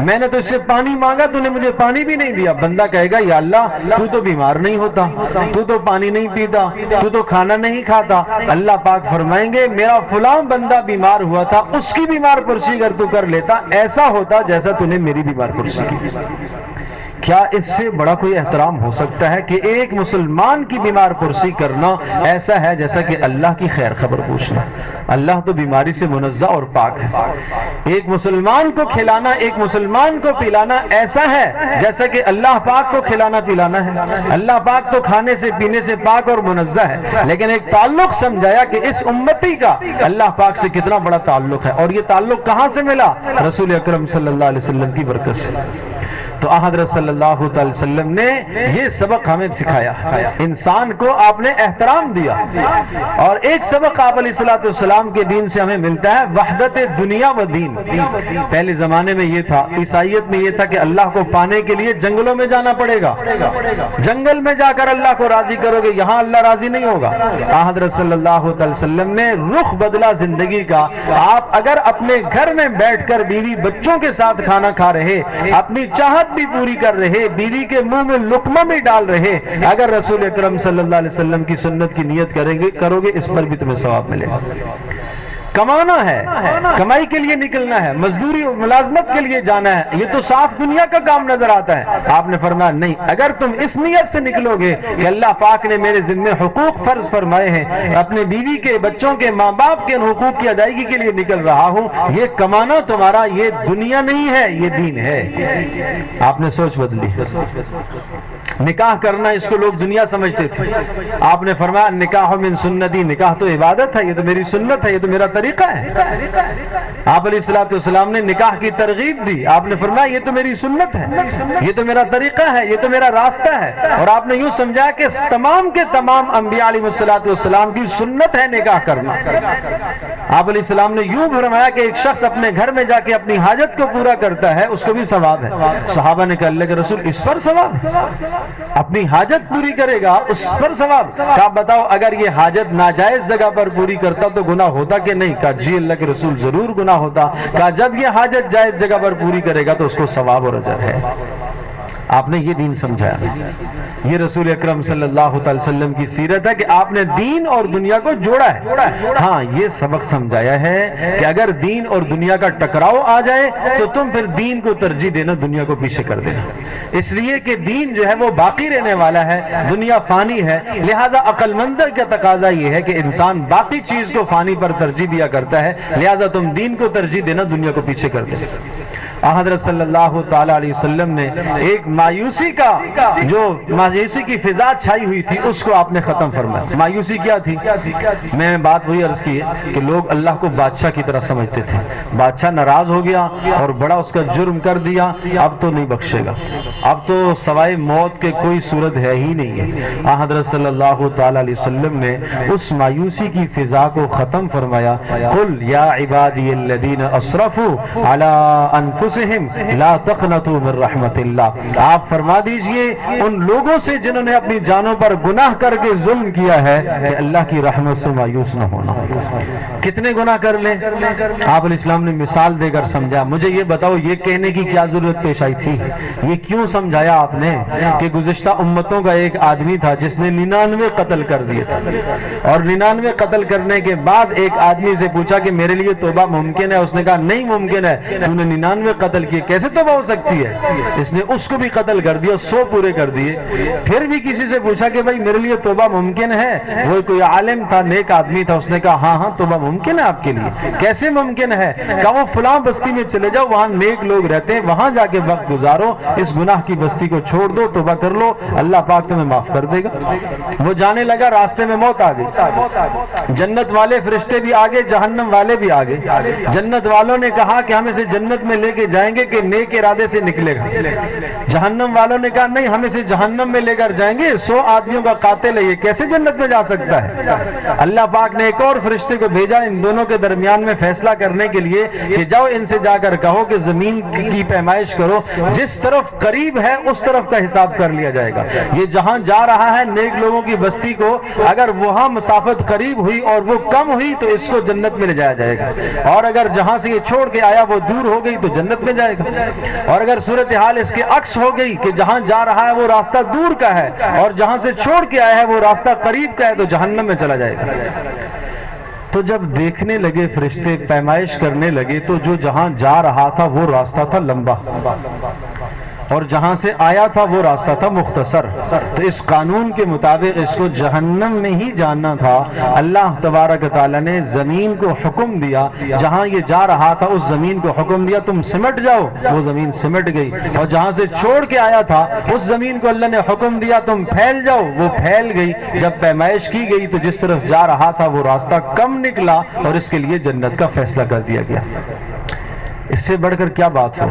S1: میں نے تو اس سے پانی مانگا، تو نے مجھے پانی بھی نہیں دیا۔ بندہ کہے گا یا اللہ، تو تو بیمار نہیں ہوتا، تو تو پانی نہیں پیتا، تو تو کھانا نہیں کھاتا۔ اللہ پاک فرمائیں گے میرا فلاں بندہ بیمار ہوا تھا، اس کی بیمار پرسی اگر تو کر لیتا، ایسا ہوتا جیسا تو نے میری بیمار پرسی کی۔ کیا اس سے بڑا کوئی احترام ہو سکتا ہے کہ ایک مسلمان کی بیمار پرسی کرنا ایسا ہے جیسا کہ اللہ کی خیر خبر پوچھنا؟ اللہ تو بیماری سے منزہ اور پاک ہے۔ ایک مسلمان کو کھلانا، ایک مسلمان کو پلانا ایسا ہے جیسا کہ اللہ پاک کو کھلانا پلانا ہے۔ اللہ پاک تو کھانے سے پینے سے پاک اور منزہ ہے، لیکن ایک تعلق سمجھایا کہ اس امتی کا اللہ پاک سے کتنا بڑا تعلق ہے، اور یہ تعلق کہاں سے ملا؟ رسول اکرم صلی اللہ علیہ وسلم کی برکت سے۔ تو حضرت صلی اللہ علیہ وسلم نے یہ سبق ہمیں سکھایا، انسان کو آپ نے احترام دیا۔ اور ایک سبق آپ علیہ السلام کے دین سے ہمیں ملتا ہے، وحدت دنیا و دین۔ پہلے زمانے میں یہ تھا، عیسائیت میں یہ تھا کہ اللہ کو پانے کے لیے جنگلوں میں جانا پڑے گا، جنگل میں جا کر اللہ کو راضی کرو گے، یہاں اللہ راضی نہیں ہوگا۔ حضرت صلی اللہ علیہ وسلم نے رخ بدلا زندگی کا۔ آپ اگر اپنے گھر میں بیٹھ کر بیوی بچوں کے ساتھ کھانا کھا رہے، اپنی چاہت بھی پوری کر رہے، بیوی کے منہ میں لقمہ بھی ڈال رہے، اگر رسول اکرم صلی اللہ علیہ وسلم کی سنت کی نیت کرو گے، اس پر بھی تمہیں ثواب ملے گا۔ کمانا ہے، کمائی کے لیے نکلنا ہے، مزدوری اور ملازمت کے لیے جانا ہے، یہ تو صاف دنیا کا کام نظر آتا ہے۔ آپ نے فرمایا نہیں، اگر تم اس نیت سے نکلو گے کہ اللہ پاک نے میرے ذمہ حقوق فرض فرمائے ہیں، اپنے بیوی کے، بچوں کے، ماں باپ کے حقوق کی ادائیگی کے لیے نکل رہا ہوں، یہ کمانا تمہارا یہ دنیا نہیں ہے، یہ دین ہے۔ آپ نے سوچ بدلی۔ نکاح کرنا اس کو لوگ دنیا سمجھتے تھے، آپ نے فرمایا نکاح من سنتی، نکاح تو عبادت ہے، یہ تو میری سنت ہے، یہ تو میرا طریقہ ہے۔ آپ علیہ السلام نے نکاح کی ترغیب دی، آپ نے فرمایا یہ تو میری سنت ہے، یہ تو میرا طریقہ ہے، یہ تو میرا راستہ ہے۔ اور آپ نے یوں سمجھا کہ تمام کے تمام انبیاء علیہ السلام کی سنت ہے نکاح کرنا۔ آپ علیہ السلام نے یوں فرمایا کہ ایک شخص اپنے گھر میں جا کے اپنی حاجت کو پورا کرتا ہے، اس کو بھی ثواب ہے۔ صحابہ نے کہا اللہ کے رسول اس پر ثواب؟ اپنی حاجت پوری کرے گا اس پر ثواب؟ کہا بتاؤ اگر یہ حاجت ناجائز جگہ پر پوری کرتا تو گناہ ہوتا کہ نہیں؟ کہا جی اللہ کے رسول ضرور گناہ ہوتا۔ کہا جب یہ حاجت جائز جگہ پر پوری کرے گا تو اس کو ثواب اور اجر ہے۔ آپ نے یہ دین سمجھایا، یہ رسول اکرم صلی اللہ علیہ وسلم کی سیرت ہے کہ آپ نے دین اور دنیا کو جوڑا ہے۔ ہاں یہ سبق سمجھایا ہے کہ اگر دین اور دنیا کا ٹکراؤ آ جائے تو تم پھر دین کو ترجیح دینا، دنیا کو پیچھے کر دینا، اس لیے کہ دین جو ہے وہ باقی رہنے والا ہے، دنیا فانی ہے۔ لہٰذا عقل مند کا تقاضا یہ ہے کہ انسان باقی چیز کو فانی پر ترجیح دیا کرتا ہے، لہٰذا تم دین کو ترجیح دینا، دنیا کو پیچھے کر دے۔ حضرت صلی اللہ تعالی علیہ وسلم نے ایک مایوسی کی فضا چھائی ہوئی تھی، اس کو آپ نے ختم فرمایا۔ مایوسی کیا تھی؟ میں نے بات وہی عرض کی ہے کہ لوگ اللہ کو بادشاہ کی طرح سمجھتے تھے، بادشاہ ناراض ہو گیا اور بڑا اس کا جرم کر دیا، اب تو نہیں بخشے گا، اب تو سوائے موت کے کوئی صورت ہے ہی نہیں ہے۔ حضرت صلی اللہ تعالی علیہ وسلم نے اس مایوسی کی فضا کو ختم فرمایا۔ قل یا عبادی الذین اسرفوا علی انفسہم لا تقنطوا من رحمت اللہ، آپ فرما دیجئے ان لوگوں سے جنہوں نے اپنی جانوں پر گناہ کر کے ظلم کیا ہے کہ اللہ کی رحمت سے مایوس نہ ہونا۔ کتنے گناہ کر لیں؟ آپ علیہ السلام نے مثال دے کر سمجھا۔ مجھے یہ بتاؤ یہ کہنے کی کیا ضرورت پیش آئی تھی؟ یہ کیوں سمجھایا آپ نے کہ گزشتہ امتوں کا ایک آدمی تھا جس نے 99 قتل کر دیے تھے، اور 99 قتل کرنے کے بعد ایک آدمی سے پوچھا کہ میرے لیے توبہ ممکن ہے؟ اس نے کہا نہیں ممکن ہے، تم نے 99 قتل کیے، کیسے توبہ ہو سکتی ہے؟ اس نے اس کو بھی قتل کر دیا، 100 پورے کر دیے۔ پھر بھی کسی سے پوچھا کہ بھائی میرے لیے توبہ ممکن ہے؟ وہ کوئی عالم تھا، نیک آدمی تھا، اس نے کہا ہاں ہاں توبہ ممکن ہے آپ کے لیے۔ کیسے ممکن ہے؟ کہا وہ فلاں بستی میں چلے جاؤ، وہاں نیک لوگ رہتے ہیں، وہاں جا کے وقت گزارو، اس گناہ کی بستی کو چھوڑ دو، توبہ کر لو، اللہ پاک تمہیں معاف کر دے گا۔ وہ جانے لگا، راستے میں موت آ گئی، جنت والے فرشتے بھی آگے، جہنم والے بھی آگے۔ جنت والوں نے کہا کہ ہم اسے جنت میں لے کے کے جائیں گے کہ نیک ارادے سے نکلے گا. جہنم والوں نے کہا نہیں، ہم اسے جہنم میں لے کر جائیں گے، 100 آدمیوں کا قاتل ہے، یہ کیسے جنت میں جا سکتا ہے؟ اللہ پاک نے ایک اور فرشتے کو بھیجا ان دونوں کے درمیان میں فیصلہ کرنے کے لیے کہ جاؤ ان سے جا کر کہو کہ زمین کی پیمائش کرو، جس طرف قریب ہے اس طرف کا حساب کر لیا جائے گا. یہ جہاں جا رہا ہے نیک لوگوں کی بستی کو، اگر وہاں مسافت قریب ہوئی اور وہ کم ہوئی تو اس کو جنت میں لے جایا جائے گا، اور اگر جہاں سے یہ چھوڑ کے آیا وہ دور ہو گئی تو جنت میں جائے گا. اور اگر صورتحال اس کے عکس ہو گئی کہ جہاں جا رہا ہے وہ راستہ دور کا ہے اور جہاں سے چھوڑ کے آیا ہے وہ راستہ قریب کا ہے تو جہنم میں چلا جائے گا. تو جب دیکھنے لگے فرشتے، پیمائش کرنے لگے، تو جو جہاں جا رہا تھا وہ راستہ تھا لمبا اور جہاں سے آیا تھا وہ راستہ تھا مختصر. تو اس قانون کے مطابق اس کو جہنم میں ہی جانا تھا. اللہ تبارک تعالیٰ نے زمین کو حکم دیا، جہاں یہ جا رہا تھا اس زمین کو حکم دیا تم سمٹ جاؤ، وہ زمین سمٹ گئی. اور جہاں سے چھوڑ کے آیا تھا اس زمین کو اللہ نے حکم دیا تم پھیل جاؤ، وہ پھیل گئی. جب پیمائش کی گئی تو جس طرف جا رہا تھا وہ راستہ کم نکلا اور اس کے لیے جنت کا فیصلہ کر دیا گیا. اس سے بڑھ کر کیا بات ہو؟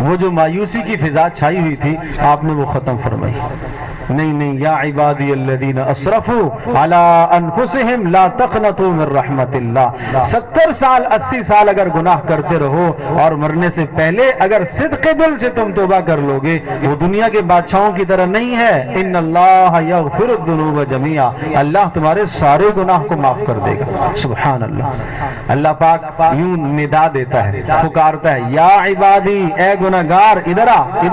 S1: وہ جو مایوسی کی فضا چھائی ہوئی تھی آپ نے وہ ختم فرمائی. نہیں یا عبادی الذین اسرفوا علی انفسہم لا تقنطوا من رحمت اللہ. 70 سال 80 سال اگر گناہ کرتے رہو اور مرنے سے پہلے اگر صدق دل سے تم توبہ کر لو گے، وہ دنیا کے بادشاہوں کی طرح نہیں ہے. ان اللہ یغفر الذنوب جميعا، اللہ تمہارے سارے گناہ کو معاف کر دے گا. سبحان اللہ. اللہ پاک یوں ندا دیتا ہے، پکارتا ہے یا عبادی، اے گناہگار ادھر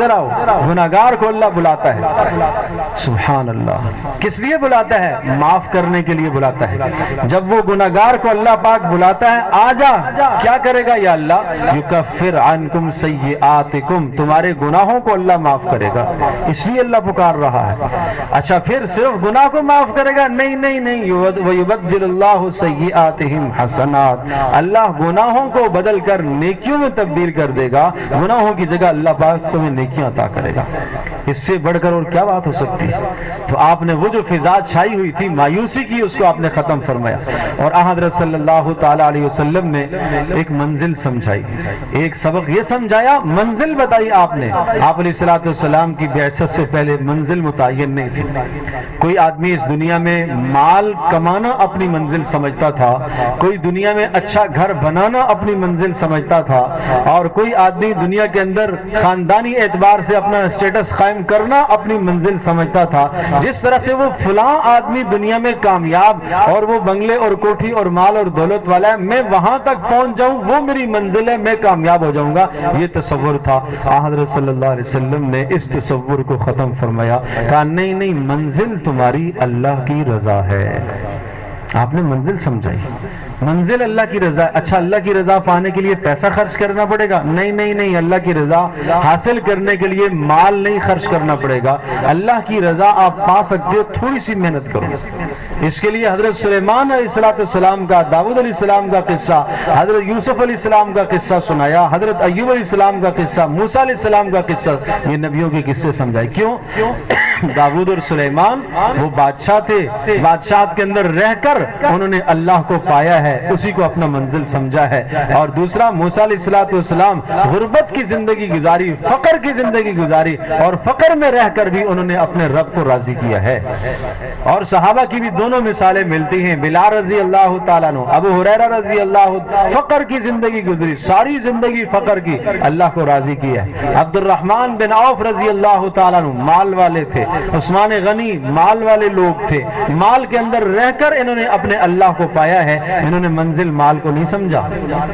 S1: آؤ. گناہگار کو اللہ بلاتا ہے. سبحان اللہ. کس لیے بلاتا ہے؟ معاف کرنے کے لیے بلاتا ہے. جب وہ گناہگار کو اللہ پاک بلاتا ہے آ جا، کیا کرے گا؟ یا اللہ یکفر عنکم سیئاتکم، تمہارے گناہوں کو اللہ معاف کرے گا. اس لیے اللہ پکار رہا ہے. اچھا پھر صرف گناہ کو معاف کرے گا؟ نہیں. ویبدل اللہ سیئاتہم حسنات، اللہ گناہوں کو بدل کر نیکیوں میں تبدیل کر دے گا. گناہوں کی جگہ اللہ پاک تمہیں نیکیاں عطا کرے گا. اس سے بڑھ کر اور کیا بات ہو سکتی ہے؟ تو آپ نے وہ جو فضا چھائی ہوئی تھی مایوسی کی، اس کو آپ نے ختم فرمایا. اور حضرت صلی اللہ تعالی علیہ وسلم نے ایک منزل سمجھائی، ایک سبق یہ سمجھایا، منزل بتائی آپ نے. آپ علیہ الصلوۃ والسلام کی بعثت سے پہلے منزل متعین نہیں تھی. کوئی آدمی اس دنیا میں مال کمانا اپنی منزل سمجھتا تھا، کوئی دنیا میں اچھا گھر بنانا اپنی منزل سمجھتا تھا، اور کوئی آدمی دنیا کے اندر خاندانی اعتبار سے اپنا اسٹیٹس قائم کرنا اپنی منزل سمجھتا تھا. جس طرح سے وہ فلاں آدمی دنیا میں کامیاب اور وہ بنگلے اور کوٹھی اور مال اور دولت والا ہے، میں وہاں تک پہنچ جاؤں وہ میری منزل ہے، میں کامیاب ہو جاؤں گا، یہ تصور تھا. حضرت صلی اللہ علیہ وسلم نے اس تصور کو ختم فرمایا، کہا نہیں منزل تمہاری اللہ کی رضا ہے. آپ نے منزل سمجھائی، منزل اللہ کی رضا. اچھا اللہ کی رضا پانے کے لیے پیسہ خرچ کرنا پڑے گا؟ نہیں. اللہ کی رضا حاصل کرنے کے لیے مال نہیں خرچ کرنا پڑے گا. اللہ کی رضا آپ پا سکتے ہو، تھوڑی سی محنت کرو. اس کے لیے حضرت سلیمان علیہ السلام کا، داؤد علیہ السلام کا قصہ، حضرت یوسف علیہ السلام کا قصہ سنایا، حضرت ایوب علیہ السلام کا قصہ، موسیٰ علیہ السلام کا قصہ. یہ نبیوں کے قصے سمجھائے. کیوں؟ داؤد اور سلیمان وہ بادشاہ تھے، بادشاہت کے اندر رہ کر انہوں نے اللہ کو پایا ہے، اسی کو اپنا منزل سمجھا ہے. اور دوسرا موسیٰ علیہ السلام غربت کی زندگی گزاری، فقر کی زندگی گزاری، اور فقر میں رہ کر بھی انہوں نے اپنے رب کو راضی کیا ہے. اور صحابہ کی بھی دونوں مثالیں ملتی ہیں. بلال رضی اللہ تعالیٰ عنہ، ابو ہریرہ رضی اللہ، فقر کی زندگی گزری، ساری زندگی فقر کی، اللہ کو راضی کیا ہے. عبد الرحمن بن عوف رضی اللہ تعالیٰ عنہ مال والے تھے، عثمان غنی مال والے لوگ تھے. مال کے اندر رہ کر انہوں نے اپنے اللہ کو پایا ہے. انہوں نے منزل مال کو نہیں سمجھا،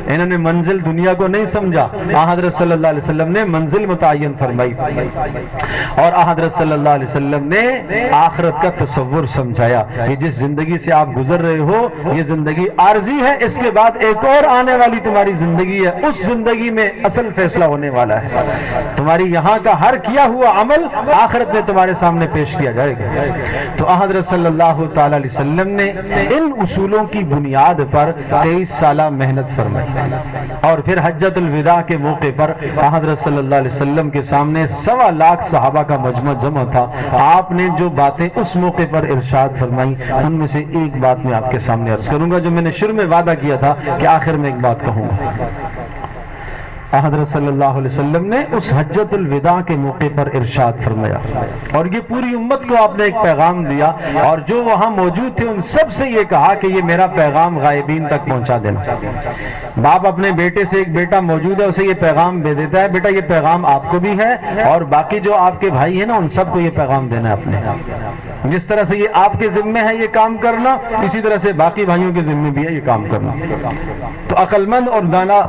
S1: انہوں نے منزل دنیا کو نہیں سمجھا. حضرت صلی اللہ علیہ وسلم نے منزل متعین فرمائی، اور حضرت صلی اللہ علیہ وسلم نے آخرت کا تصور سمجھایا کہ جس زندگی سے آپ گزر رہے ہو یہ زندگی عارضی ہے، اس کے بعد ایک اور آنے والی تمہاری زندگی ہے. اس زندگی میں اصل فیصلہ ہونے والا ہے. تمہاری یہاں کا ہر کیا ہوا عمل آخرت میں تمہارے سامنے پیش کیا جائے گا. تو حضرت صلی اللہ تعالی علیہ وسلم نے ان اصولوں کی بنیاد پر 23 سالہ محنت فرمائی. اور پھر حجۃ الوداع کے موقع پر حضرت صلی اللہ علیہ وسلم کے سامنے 1.25 لاکھ صحابہ کا مجمع جمع تھا. آپ نے جو باتیں اس موقع پر ارشاد فرمائی ان میں سے ایک بات میں آپ کے سامنے عرض کروں گا، جو میں نے شروع میں وعدہ کیا تھا کہ آخر میں ایک بات کہوں گا. حضرت صلی اللہ علیہ وسلم نے اس حجۃ الوداع کے موقع پر ارشاد فرمایا، اور یہ پوری امت کو آپ نے ایک پیغام دیا، اور جو وہاں موجود تھے ان سب سے یہ کہا کہ یہ میرا پیغام غائبین تک پہنچا دینا۔ باپ اپنے بیٹے سے، ایک بیٹا موجود ہے اسے یہ پیغام دے دیتا ہے، بیٹا یہ پیغام آپ کو بھی ہے، اور باقی جو آپ کے بھائی ہیں نا ان سب کو یہ پیغام دینا ہے اپنے۔ جس طرح سے یہ آپ کے ذمے ہے یہ کام کرنا، اسی طرح سے باقی بھائیوں کے ذمے بھی ہے یہ کام کرنا۔ تو عقل مند اور دانا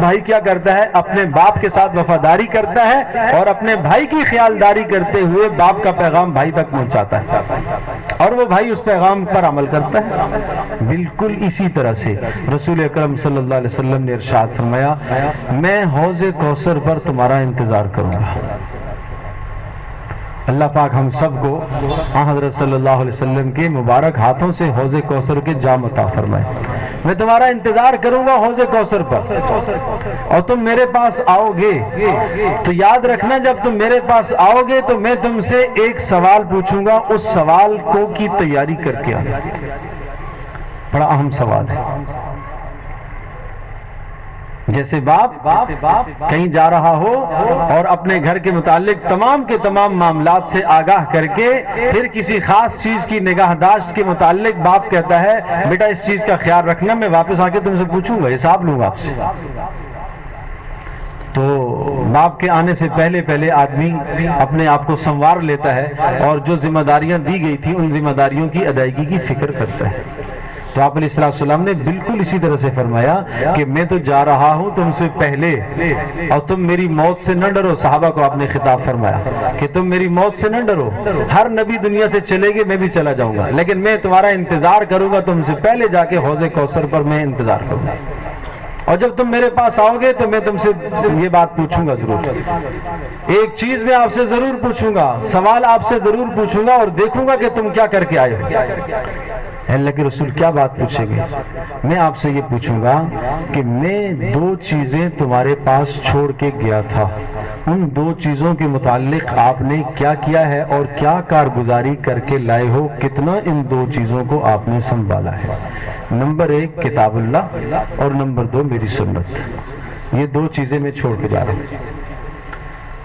S1: بھائی کیا کرتا ہے؟ اپنے باپ کے ساتھ وفاداری کرتا ہے اور اپنے بھائی کی خیالداری کرتے ہوئے باپ کا پیغام بھائی تک پہنچاتا ہے، اور وہ بھائی اس پیغام پر عمل کرتا ہے۔ بالکل اسی طرح سے رسول اکرم صلی اللہ علیہ وسلم نے ارشاد فرمایا، میں حوض کوثر پر تمہارا انتظار کروں گا۔ اللہ پاک ہم سب کو حضرت صلی اللہ علیہ وسلم کے مبارک ہاتھوں سے حوض کوثر کے جام عطا فرمائے۔ میں تمہارا انتظار کروں گا حوض کوثر پر، اور تم میرے پاس آؤ گے تو یاد رکھنا، جب تم میرے پاس آؤ گے تو میں تم سے ایک سوال پوچھوں گا، اس سوال کو کی تیاری کر کے آنا۔ بڑا اہم سوال ہے۔ جیسے باپ کہیں جا رہا ہو اور اپنے گھر کے متعلق تمام کے تمام معاملات سے آگاہ کر کے پھر کسی خاص چیز کی نگہداشت کے متعلق باپ کہتا ہے بیٹا اس چیز کا خیال رکھنا، میں واپس آ کے تم سے پوچھوں گا، حساب لوں گا آپ سے۔ تو باپ کے آنے سے پہلے پہلے آدمی اپنے آپ کو سنوار لیتا ہے اور جو ذمہ داریاں دی گئی تھی ان ذمہ داریوں کی ادائیگی کی فکر کرتا ہے۔ تو آپ علیہ السلام نے بالکل اسی طرح سے فرمایا کہ میں تو جا رہا ہوں تم سے پہلے، اور تم میری موت سے نہ ڈرو۔ صحابہ کو آپ نے خطاب فرمایا کہ تم میری موت سے نہ ڈرو، ہر نبی دنیا سے چلے گے، میں بھی چلا جاؤں گا، لیکن میں تمہارا انتظار کروں گا، تم سے پہلے جا کے حوض کوثر پر میں انتظار کروں گا، اور جب تم میرے پاس آؤ گے تو میں تم سے یہ بات پوچھوں گا ضرور، ایک چیز میں آپ سے ضرور پوچھوں گا، سوال آپ سے ضرور پوچھوں گا، اور دیکھوں گا کہ تم کیا کر کے آئے ہو۔ اللہ کے رسول کیا بات پوچھیں گے؟ میں آپ سے یہ پوچھوں گا کہ میں دو چیزیں تمہارے پاس چھوڑ کے گیا تھا، ان دو چیزوں کے متعلق آپ نے کیا کیا ہے اور کیا کارگزاری کر کے لائے ہو، کتنا ان دو چیزوں کو آپ نے سنبھالا ہے۔ نمبر 1 کتاب اللہ، اور نمبر 2 میری سنت۔ یہ دو چیزیں میں چھوڑ کے جا رہا ہوں،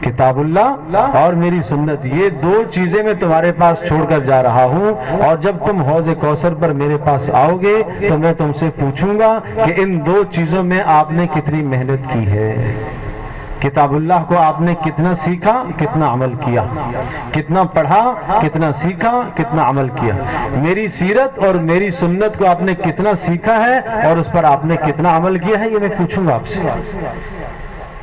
S1: کتاب اللہ اور میری سنت، یہ دو چیزیں میں تمہارے پاس چھوڑ کر جا رہا ہوں، اور جب تم حوض کوثر پر میرے پاس آؤ گے تو میں تم سے پوچھوں گا کہ ان دو چیزوں میں آپ نے کتنی محنت کی ہے۔ کتاب اللہ کو آپ نے کتنا سیکھا، کتنا عمل کیا، کتنا پڑھا، کتنا سیکھا، کتنا عمل کیا۔ میری سیرت اور میری سنت کو آپ نے کتنا سیکھا ہے اور اس پر آپ نے کتنا عمل کیا ہے، یہ میں پوچھوں گا آپ سے۔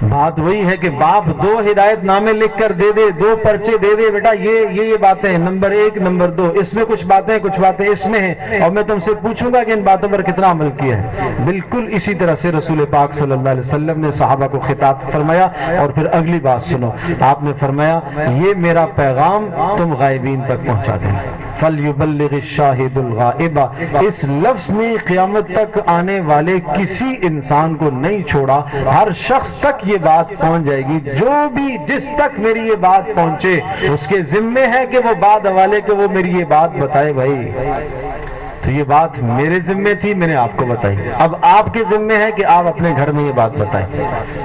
S1: بات وہی ہے کہ باپ 2 ہدایت نامے لکھ کر دے دے، 2 پرچے دے دے، بیٹا یہ باتیں نمبر 1 نمبر 2، اس میں کچھ باتیں اس میں ہیں، اور میں تم سے پوچھوں گا کہ ان باتوں پر کتنا عمل کیا ہے۔ بالکل اسی طرح سے رسول پاک صلی اللہ علیہ وسلم نے صحابہ کو خطاب فرمایا، اور پھر اگلی بات سنو، آپ نے فرمایا یہ میرا پیغام تم غائبین تک پہنچا دینا۔ فَلْيُبَلِّغِ الشَّاهِدُ الْغَائِبَ، اس لفظ میں قیامت تک آنے والے کسی انسان کو نہیں چھوڑا، ہر شخص تک یہ بات پہنچ جائے گی، جو بھی جس تک میری یہ بات پہنچے اس کے ذمے ہے کہ وہ بعد والے کو وہ میری یہ بات بتائے۔ بھائی تو یہ بات میرے ذمے تھی، میں نے آپ کو بتائی، اب آپ کے ذمے ہے کہ آپ اپنے گھر میں یہ بات بتائیں،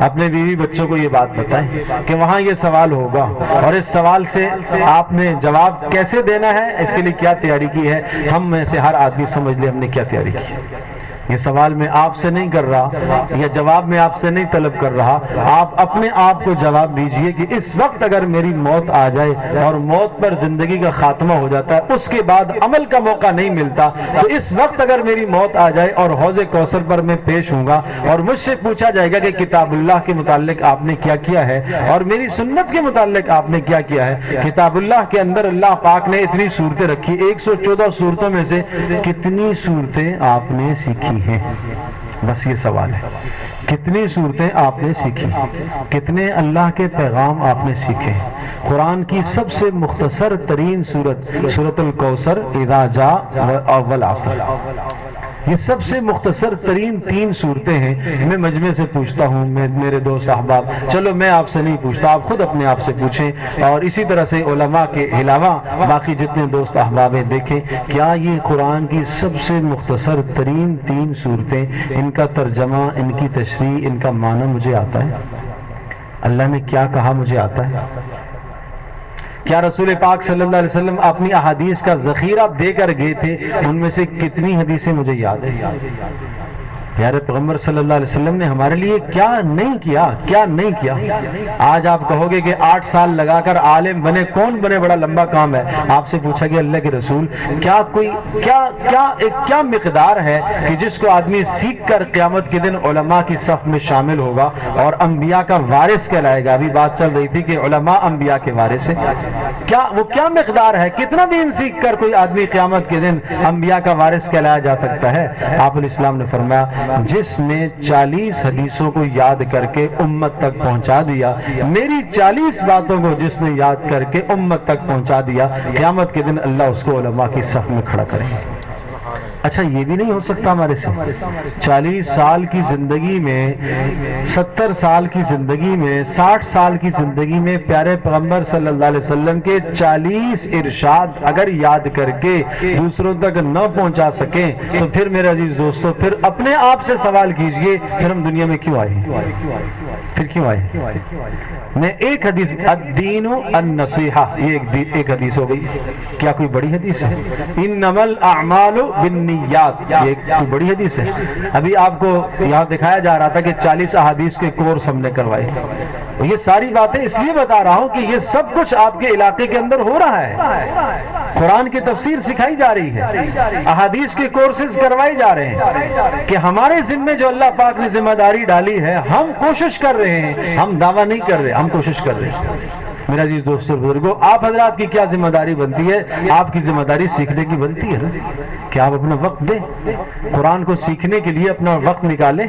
S1: اپنے بیوی بچوں کو یہ بات بتائیں کہ وہاں یہ سوال ہوگا، اور اس سوال سے آپ نے جواب کیسے دینا ہے، اس کے لیے کیا تیاری کی ہے۔ ہم میں سے ہر آدمی سمجھ لے ہم نے کیا تیاری کی۔ یہ سوال میں آپ سے نہیں کر رہا، یا جواب میں آپ سے نہیں طلب کر رہا، آپ اپنے آپ کو جواب دیجئے کہ اس وقت اگر میری موت آ جائے اور موت پر زندگی کا خاتمہ ہو جاتا ہے، اس کے بعد عمل کا موقع نہیں ملتا، تو اس وقت اگر میری موت آ جائے اور حوض کوثر پر میں پیش ہوں گا اور مجھ سے پوچھا جائے گا کہ کتاب اللہ کے متعلق آپ نے کیا کیا ہے اور میری سنت کے متعلق آپ نے کیا کیا ہے۔ کتاب اللہ کے اندر اللہ پاک نے اتنی صورتیں رکھی، 114 صورتوں میں سے کتنی صورتیں آپ نے سیکھی ہیں، بس یہ سوال ہے۔ کتنی صورتیں آپ نے سیکھی، کتنے اللہ کے پیغام آپ نے سیکھے۔ قرآن کی سب سے مختصر ترین سورت سورۃ الکوثر، اذا جاء والعصر، یہ سب سے مختصر ترین 3 صورتیں ہیں۔ میں مجمع سے پوچھتا ہوں، میرے دوست احباب، چلو میں آپ سے نہیں پوچھتا، آپ خود اپنے آپ سے پوچھیں، اور اسی طرح سے علماء کے علاوہ باقی جتنے دوست احباب ہیں دیکھیں کیا یہ قرآن کی سب سے مختصر ترین 3 صورتیں، ان کا ترجمہ، ان کی تشریح، ان کا معنی مجھے آتا ہے؟ اللہ نے کیا کہا مجھے آتا ہے؟ کیا رسول پاک صلی اللہ علیہ وسلم اپنی احادیث کا ذخیرہ دے کر گئے تھے؟ ان میں سے کتنی حدیثیں مجھے یاد ہیں؟ پیارے پیغمبر صلی اللہ علیہ وسلم نے ہمارے لیے کیا نہیں کیا، کیا نہیں کیا؟ آج آپ کہو گے کہ 8 سال لگا کر عالم بنے، کون بنے؟ بڑا لمبا کام ہے۔ آپ سے پوچھا گیا اللہ کے رسول کیا مقدار ہے کہ جس کو آدمی سیکھ کر قیامت کے دن علماء کی صف میں شامل ہوگا اور انبیاء کا وارث کہلائے گا؟ ابھی بات چل رہی تھی کہ علماء انبیاء کے وارث ہیں، وہ کیا مقدار ہے؟ کتنا دین سیکھ کر کوئی آدمی قیامت کے دن انبیاء کا وارث کہلایا جا سکتا ہے؟ آپ علیہ السلام نے فرمایا جس نے 40 حدیثوں کو یاد کر کے امت تک پہنچا دیا، میری 40 باتوں کو جس نے یاد کر کے امت تک پہنچا دیا، قیامت کے دن اللہ اس کو علماء کی صف میں کھڑا کرے گا۔ اچھا یہ بھی نہیں ہو سکتا ہمارے سے؟ 40 سال کی زندگی میں، 70 سال کی زندگی میں، 60 سال کی زندگی میں پیارے پیغمبر صلی اللہ علیہ وسلم کے 40 ارشاد اگر یاد کر کے دوسروں تک نہ پہنچا سکیں تو پھر میرے عزیز دوستو، پھر اپنے آپ سے سوال کیجئے پھر ہم دنیا میں کیوں آئے؟ پھر کیوں آئے؟ میں ایک حدیث، الدین النصیحہ، یہ ایک حدیث ہو گئی، کیا کوئی بڑی حدیث ہے؟ انما الاعمال بالنیات، یہ کوئی بڑی حدیث ہے؟ ابھی آپ کو یہاں دکھایا جا رہا تھا کہ 40 احادیث کے کورس ہم نے کروائے۔ یہ ساری باتیں اس لیے بتا رہا ہوں کہ یہ سب کچھ آپ کے علاقے کے اندر ہو رہا ہے۔ قرآن کی تفسیر سکھائی جا رہی ہے، احادیث کے کورسز کروائے جا رہے ہیں کہ ہمارے ذمے جو اللہ پاک نے ذمہ داری ڈالی ہے، ہم کوشش کر رہے ہیں، ہم دعویٰ نہیں کر رہے، ہم کوشش کر رہے ہیں۔ میرا عزیز دوستو بزرگوں، آپ حضرات کی کیا ذمہ داری بنتی ہے؟ آپ کی ذمہ داری سیکھنے کی بنتی ہے کہ آپ اپنا وقت دیں، قرآن کو سیکھنے کے لیے اپنا وقت نکالیں۔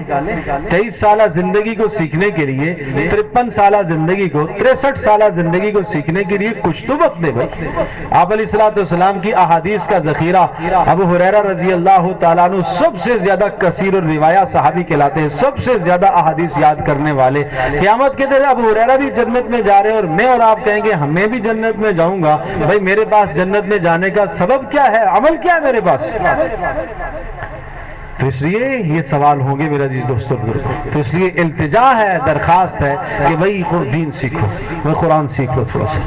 S1: 23 سالہ زندگی کو سیکھنے کے لیے، 53 سالہ زندگی کو، 63 سالہ زندگی کو سیکھنے کے لیے کچھ تو وقت دے بھائی۔ آپ علیہ السلام کی احادیث کا ذخیرہ، ابو ہریرہ رضی اللہ تعالیٰ عنہ سب سے زیادہ کثیر الروایہ صحابی کہلاتے ہیں، سب سے زیادہ احادیث یاد کرنے والے۔ قیامت کے دن ابو ہریرہ بھی جنت میں جا رہے ہیں اور میں اور آپ کہیں گے ہمیں بھی جنت میں جاؤں گا۔ بھائی میرے پاس جنت میں جانے کا سبب کیا ہے؟ عمل کیا ہے میرے پاس؟ تو اس لیے یہ سوال ہوں گے میرا عزیز دوستو بزرگوں، تو اس لیے التجا ہے، درخواست ہے کہ بھائی دین سیکھو، وہ قرآن سیکھ لو، تھوڑا سا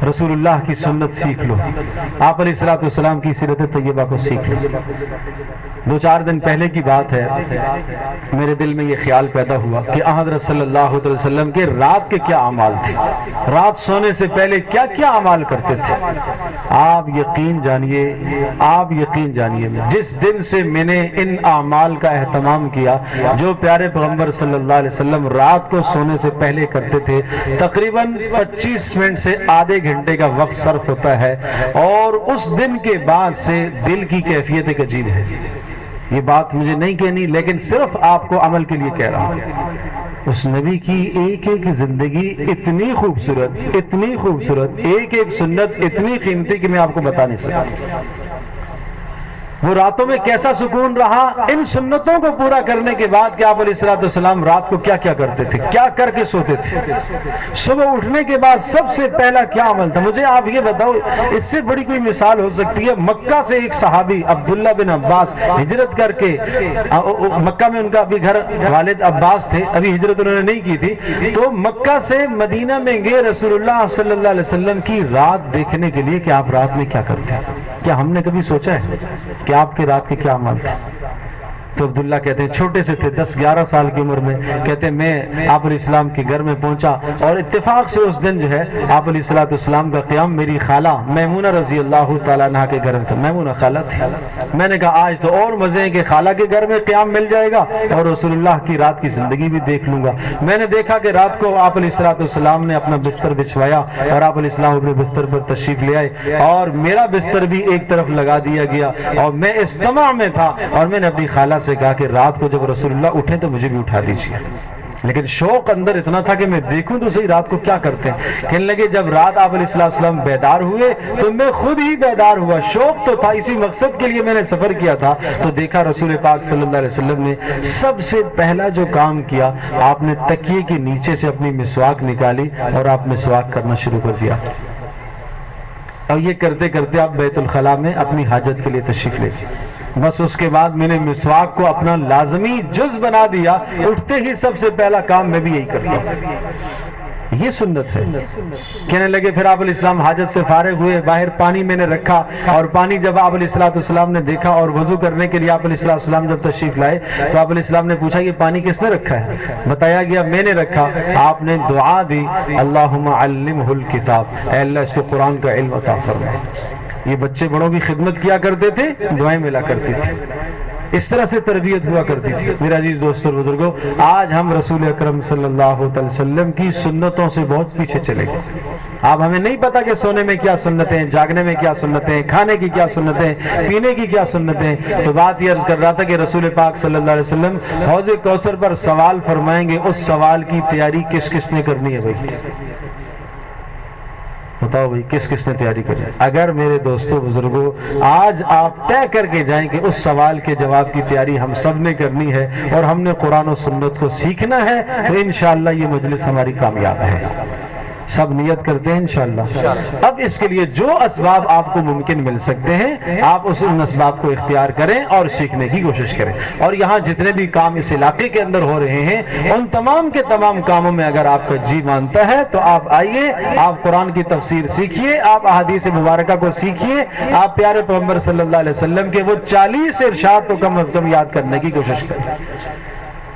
S1: رسول اللہ کی سنت سیکھ لو، آپ علیہ السلام کی سیرت طیبہ کو سیکھ لو۔ 2-4 دن پہلے کی بات ہے، میرے دل میں یہ خیال پیدا ہوا کہ حضرت صلی اللہ علیہ وسلم کے رات کے کیا اعمال تھے، رات سونے سے پہلے کیا کیا اعمال کرتے تھے۔ آپ یقین جانیے جس دن سے میں نے ان اعمال کا اہتمام کیا جو پیارے پیغمبر صلی اللہ علیہ وسلم رات کو سونے سے پہلے کرتے تھے، تقریباً 25 منٹ سے آدھے گھنٹے کا وقت صرف ہوتا ہے، اور اس دن کے بعد سے دل کی کیفیت ایک عجیب ہے۔ یہ بات مجھے نہیں کہنی، لیکن صرف آپ کو عمل کے لیے کہہ رہا ہوں۔ اس نبی کی ایک ایک زندگی اتنی خوبصورت، ایک ایک سنت اتنی قیمتی کہ میں آپ کو بتا نہیں سکتا۔ وہ راتوں میں کیسا سکون رہا ان سنتوں کو پورا کرنے کے بعد کہ آپ علیہ السلام رات کو کیا کیا کرتے تھے، کیا کر کے سوتے تھے، صبح اٹھنے کے بعد سب سے پہلا کیا عمل تھا۔ مجھے آپ یہ بتاؤ، اس سے بڑی کوئی مثال ہو سکتی ہے؟ مکہ سے ایک صحابی عبداللہ بن عباس ہجرت کر کے، مکہ میں ان کا ابھی گھر، والد عباس تھے، ابھی ہجرت انہوں نے نہیں کی تھی، تو مکہ سے مدینہ میں گئے رسول اللہ صلی اللہ علیہ وسلم کی رات دیکھنے کے لیے کہ آپ رات میں کیا کرتے ہیں۔ کیا ہم نے کبھی سوچا ہے کہ آپ کی رات کے کیا عمل تھے؟ تو عبداللہ کہتے ہیں چھوٹے سے تھے، 10-11 سال کی عمر میں، کہتے ہیں میں آپ علیہ السلام کے گھر میں پہنچا اور اتفاق سے اس دن جو ہے آپ علیہ السلام کا قیام میری خالہ میمونہ رضی اللہ تعالیٰ عنہ کے گھر میں تھا۔ میمونہ خالہ تھی۔ میں نے کہا آج تو اور مزے ہیں کہ خالہ کے گھر میں قیام مل جائے گا اور رسول اللہ کی رات کی زندگی بھی دیکھ لوں گا۔ میں نے دیکھا کہ رات کو آپ علیہ السلام نے اپنا بستر بچھوایا اور آپ علیہ السلام اپنے بستر پر تشریف لے آئے اور میرا بستر بھی ایک طرف لگا دیا گیا، اور میں استماع میں تھا اور میں نے اپنی خالہ سے کہا کہ رات کو جب رسول اللہ اٹھے تو مجھے بھی اٹھا دیجیے۔ لیکن شوق اندر اتنا تھا کہ میں دیکھوں تو صحیح رات کو کیا کرتے ہیں. کہنے لگے جب رات آپ علیہ السلام بیدار ہوئے تو میں خود ہی بیدار ہوا. شوق تو تھا, اسی مقصد کے لیے میں نے سفر کیا تھا. تو دیکھا رسول پاک صلی اللہ علیہ وسلم نے سب سے پہلا جو کام کیا, آپ نے تکیے کے نیچے سے اپنی مسواک نکالی اور آپ مسواک کرنا شروع کر دیا. اور یہ کرتے کرتے آپ بیت الخلاء میں اپنی حاجت کے لیے تشریف لے گئے. بس اس کے بعد میں نے مسواک کو اپنا لازمی جز بنا دیا. اٹھتے ہی سب سے پہلا کام میں بھی یہی کرتا ہوں. یہ سنت ہے. کہنے لگے پھر آپ علیہ السلام حاجت سے فارغ ہوئے, باہر پانی میں نے رکھا, اور پانی جب آپ علیہ السلام نے دیکھا اور وضو کرنے کے لیے آپ علیہ السلام جب تشریف لائے تو آپ علیہ السلام نے پوچھا یہ پانی کس نے رکھا ہے؟ بتایا گیا میں نے رکھا. آپ نے دعا دی, اللہم علمہ الکتاب, اے اللہ اس کو قرآن کا علم عطا فرما. یہ بچے بڑوں کی خدمت کیا کرتے تھے, دعائیں ملا کرتی تھی. اس طرح سے تربیت ہوا کرتی تھی. میرے عزیز دوستو اور بزرگوں, آج ہم رسول اکرم صلی اللہ علیہ وسلم کی سنتوں سے بہت پیچھے چلے گئے. اب ہمیں نہیں پتا کہ سونے میں کیا سنتیں ہیں, جاگنے میں کیا سنتیں ہیں, کھانے کی کیا سنتیں ہیں, پینے کی کیا سنتیں ہیں. تو بات یہ عرض کر رہا تھا کہ رسول پاک صلی اللہ علیہ وسلم حوض کوثر پر سوال فرمائیں گے, اس سوال کی تیاری کس کس نے کرنی ہے بھائی؟ بتاؤ بھائی کس کس نے تیاری کرنی ہے؟ اگر میرے دوستوں بزرگوں آج آپ طے کر کے جائیں کہ اس سوال کے جواب کی تیاری ہم سب نے کرنی ہے اور ہم نے قرآن و سنت کو سیکھنا ہے, تو انشاءاللہ یہ مجلس ہماری کامیاب ہے. سب نیت کرتے ہیں انشاءاللہ. اب اس کے لیے جو اسباب آپ کو ممکن مل سکتے ہیں آپ ان اسباب کو اختیار کریں اور سیکھنے کی کوشش کریں. اور یہاں جتنے بھی کام اس علاقے کے اندر ہو رہے ہیں ان تمام کے تمام کاموں میں اگر آپ کا جی مانتا ہے تو آپ آئیے, آپ قرآن کی تفسیر سیکھیے, آپ احادیث مبارکہ کو سیکھیے, آپ پیارے پیغمبر صلی اللہ علیہ وسلم کے وہ 40 ارشاد کو کم از کم یاد کرنے کی کوشش کریں.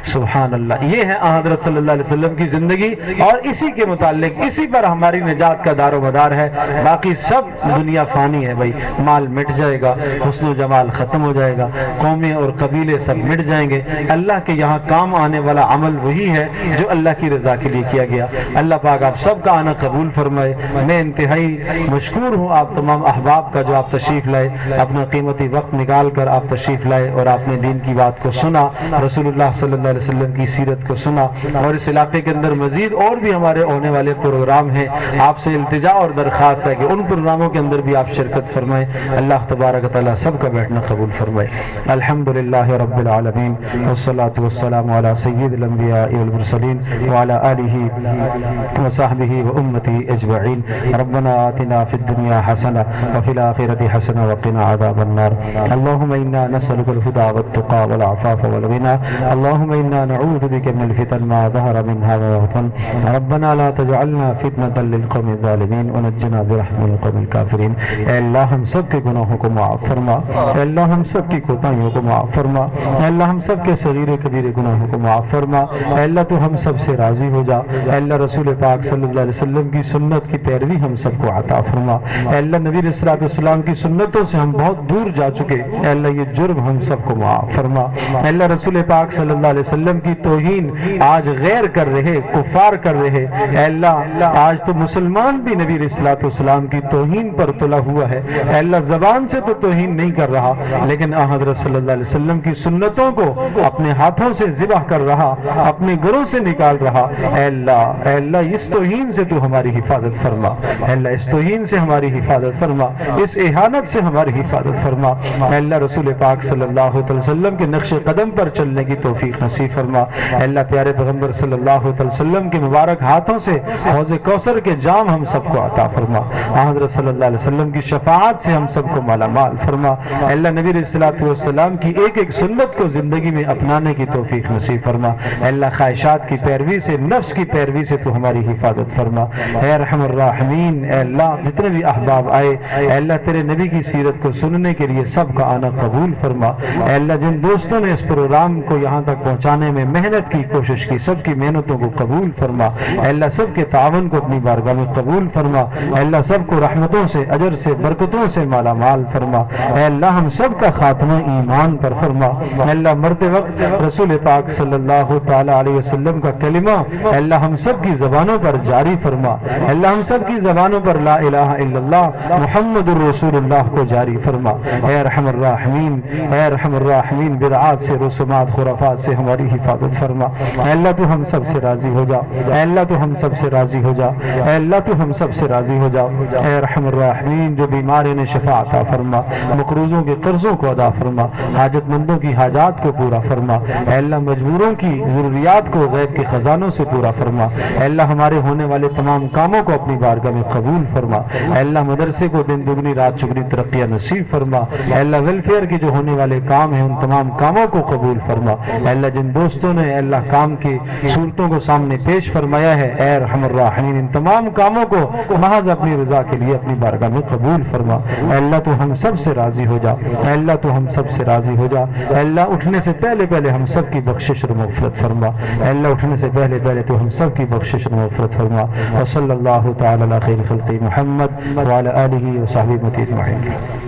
S1: سبحان اللہ, یہ ہے حضرت صلی اللہ علیہ وسلم کی زندگی, اور اسی کے متعلق اسی پر ہماری نجات کا دار و مدار ہے. باقی سب دنیا فانی ہے بھائی, مال مٹ جائے گا, حسن و جمال ختم ہو جائے گا, قومیں اور قبیلے سب مٹ جائیں گے. اللہ کے یہاں کام آنے والا عمل وہی ہے جو اللہ کی رضا کے لیے کیا گیا. اللہ پاک آپ سب کا آنا قبول فرمائے. میں انتہائی مشکور ہوں آپ تمام احباب کا جو آپ تشریف لائے, اپنا قیمتی وقت نکال کر آپ تشریف لائے اور آپ نے دین کی بات کو سنا, رسول اللہ صلی اللہ علیہ وسلم کی سیرت کو سنا. اور اس علاقے کے اندر مزید اور بھی ہمارے ہونے والے پروگرام ہیں. آپ سے التجا اور درخواست ہے کہ ان پروگراموں کے اندر بھی آپ شرکت فرمائیں. اللہ تبارک و تعالی سب کا بیٹھنا قبول فرمائے. الحمدللہ رب العالمین, والصلاة والسلام علی سید الانبیاء والمرسلین وعلی آلہ وصحبہ وامتہ اجمعین. ربنا آتنا فی الدنیا حسنہ وفی الآخرۃ حسنہ وقنا عذاب النار. اللہم انا نسألک الہدی والتقی والعفاف والغنی. اللہم انا نعوذ بک من الفتن ما ظہر منها وما بطن. ربنا لا تجعلنا فتنة للقوم الظالمین ونجنا برحمتک من القوم الکافرین. اے اللہ ہم سب کے گناہوں کو معاف فرما, اے اللہ ہم سب کی کوتاہیوں کو معاف فرما, اے اللہ ہم سب کے صغیر کبیر گناہوں کو معاف فرما. اے اللہ تو ہم سب سے راضی ہو جا. اے اللہ رسول پاک صلی اللہ علیہ وسلم کی سنت کی پیروی ہم سب کو عطا فرما. اے اللہ نبی علیہ الصلوۃ والسلام کی سنتوں سے ہم بہت دور جا چکے, اے اللہ یہ جرم ہم سب کو معاف فرما. اے اللہ رسول پاک صلی اللہ علیہ وسلم کی توہین آج غیر کر رہے, کفار کر رہے, اے اللہ آج تو مسلمان بھی نبی علیہ الصلوۃ والسلام کی توہین پر تلا ہوا ہے. اے اللہ زبان سے تو توہین نہیں کر رہا لیکن حضرت صلی اللہ علیہ وسلم کی سنتوں کو اپنے ہاتھوں سے ذبح کر رہا, اپنے گھروں سے نکال رہا. اے اللہ اس توہین سے تو ہماری حفاظت فرما. اے اللہ اس توہین سے ہماری حفاظت فرما, اس اہانت سے ہماری حفاظت فرما. اے اللہ رسول پاک صلی اللہ علیہ وسلم کے نقش قدم پر چلنے کی توفیق نصیب فرما. اے اللہ پیارے پیغمبر صلی اللہ علیہ وسلم کے مبارک ہاتھوں سے حوض کوثر کے جام ہم سب کو عطا فرما. حضرت صلی اللہ علیہ وسلم کی شفاعت سے ہم سب کو مالا مال فرما. اے اللہ نبی علیہ الصلوۃ والسلام کی ایک ایک سنت کو زندگی میں اپنانے کی توفیق نصیب فرما. اے اللہ خواہشات کی پیروی سے, نفس کی پیروی سے تو ہماری حفاظت فرما. اے ارحم الراحمین, اے اللہ جتنے بھی احباب آئے, اے اللہ تیرے نبی کی سیرت کو سننے کے لیے سب کا آنا قبول فرما. اے اللہ جن دوستوں نے اس پروگرام کو یہاں تک پہنچانے میں محنت کی, کوشش کی, سب کی محنتوں کو قبول فرما. اے اللہ سب کے تعاون کو اپنی بارگاہ میں قبول فرما. اے اللہ سب کو رحمتوں سے, اجر سے, برکتوں سے مالا مال فرما. اے اللہ ہم سب کا خاتمہ ایمان پر فرما. اے اللہ مرتے وقت رسول پاک صلی اللہ تعالی علیہ وسلم کا کلمہ اے اللہ ہم سب کی زبانوں پر جاری فرما. اے اللہ ہم سب کی زبانوں پر لا الہ الا اللہ محمد الرسول اللہ کو جاری فرما. اے ارحم الراحمین, اے ارحم الراحمین, بدعات سے, رسومات, خرافات سے ہماری حفاظت فرما. اے اللہ تو ہم سب سے راضی ہو جا، اے اللہ تو ہم سب سے راضی ہو جا، اے اللہ تو ہم سب سے راضی ہو جا۔ اے ارحم الراحمین، جو بیمار نے شفا عطا فرما، مقروضوں کے قرضوں کو ادا فرما، حاجت مندوں کی حاجات کو پورا فرما، اے اللہ مجبوروں کی ضروریات کو غیب کے خزانوں سے پورا فرما، اے اللہ ہمارے ہونے والے تمام کاموں کو اپنی بارگاہ میں قبول فرما، اے اللہ مدرسے کو دن دگنی رات چگنی ترقیاں نصیب فرما، اے اللہ ویلفیئر کے جو ہونے والے کام ہیں ان تمام کاموں کو قبول فرما، اے اللہ جن دوستوں نے اے اللہ کام کی صورتوں کو سامنے پیش فرمایا ہے، اے ارحم الراحمین ان تمام کاموں کو محض اپنی رضا کے لیے اپنی بارگاہ میں قبول فرما۔ اے اللہ تو ہم سب سے راضی ہو جا، اے اللہ تو ہم سب سے راضی ہو جا، اے اللہ اٹھنے سے پہلے پہلے ہم سب کی بخشش اور مغفرت فرما، اے اللہ اٹھنے سے پہلے پہلے تو ہم سب کی بخشش اور مغفرت فرما۔ وصلی اللہ تعالی علی خیر خلق محمد وعلی آلہ وصحبہ اجمعین۔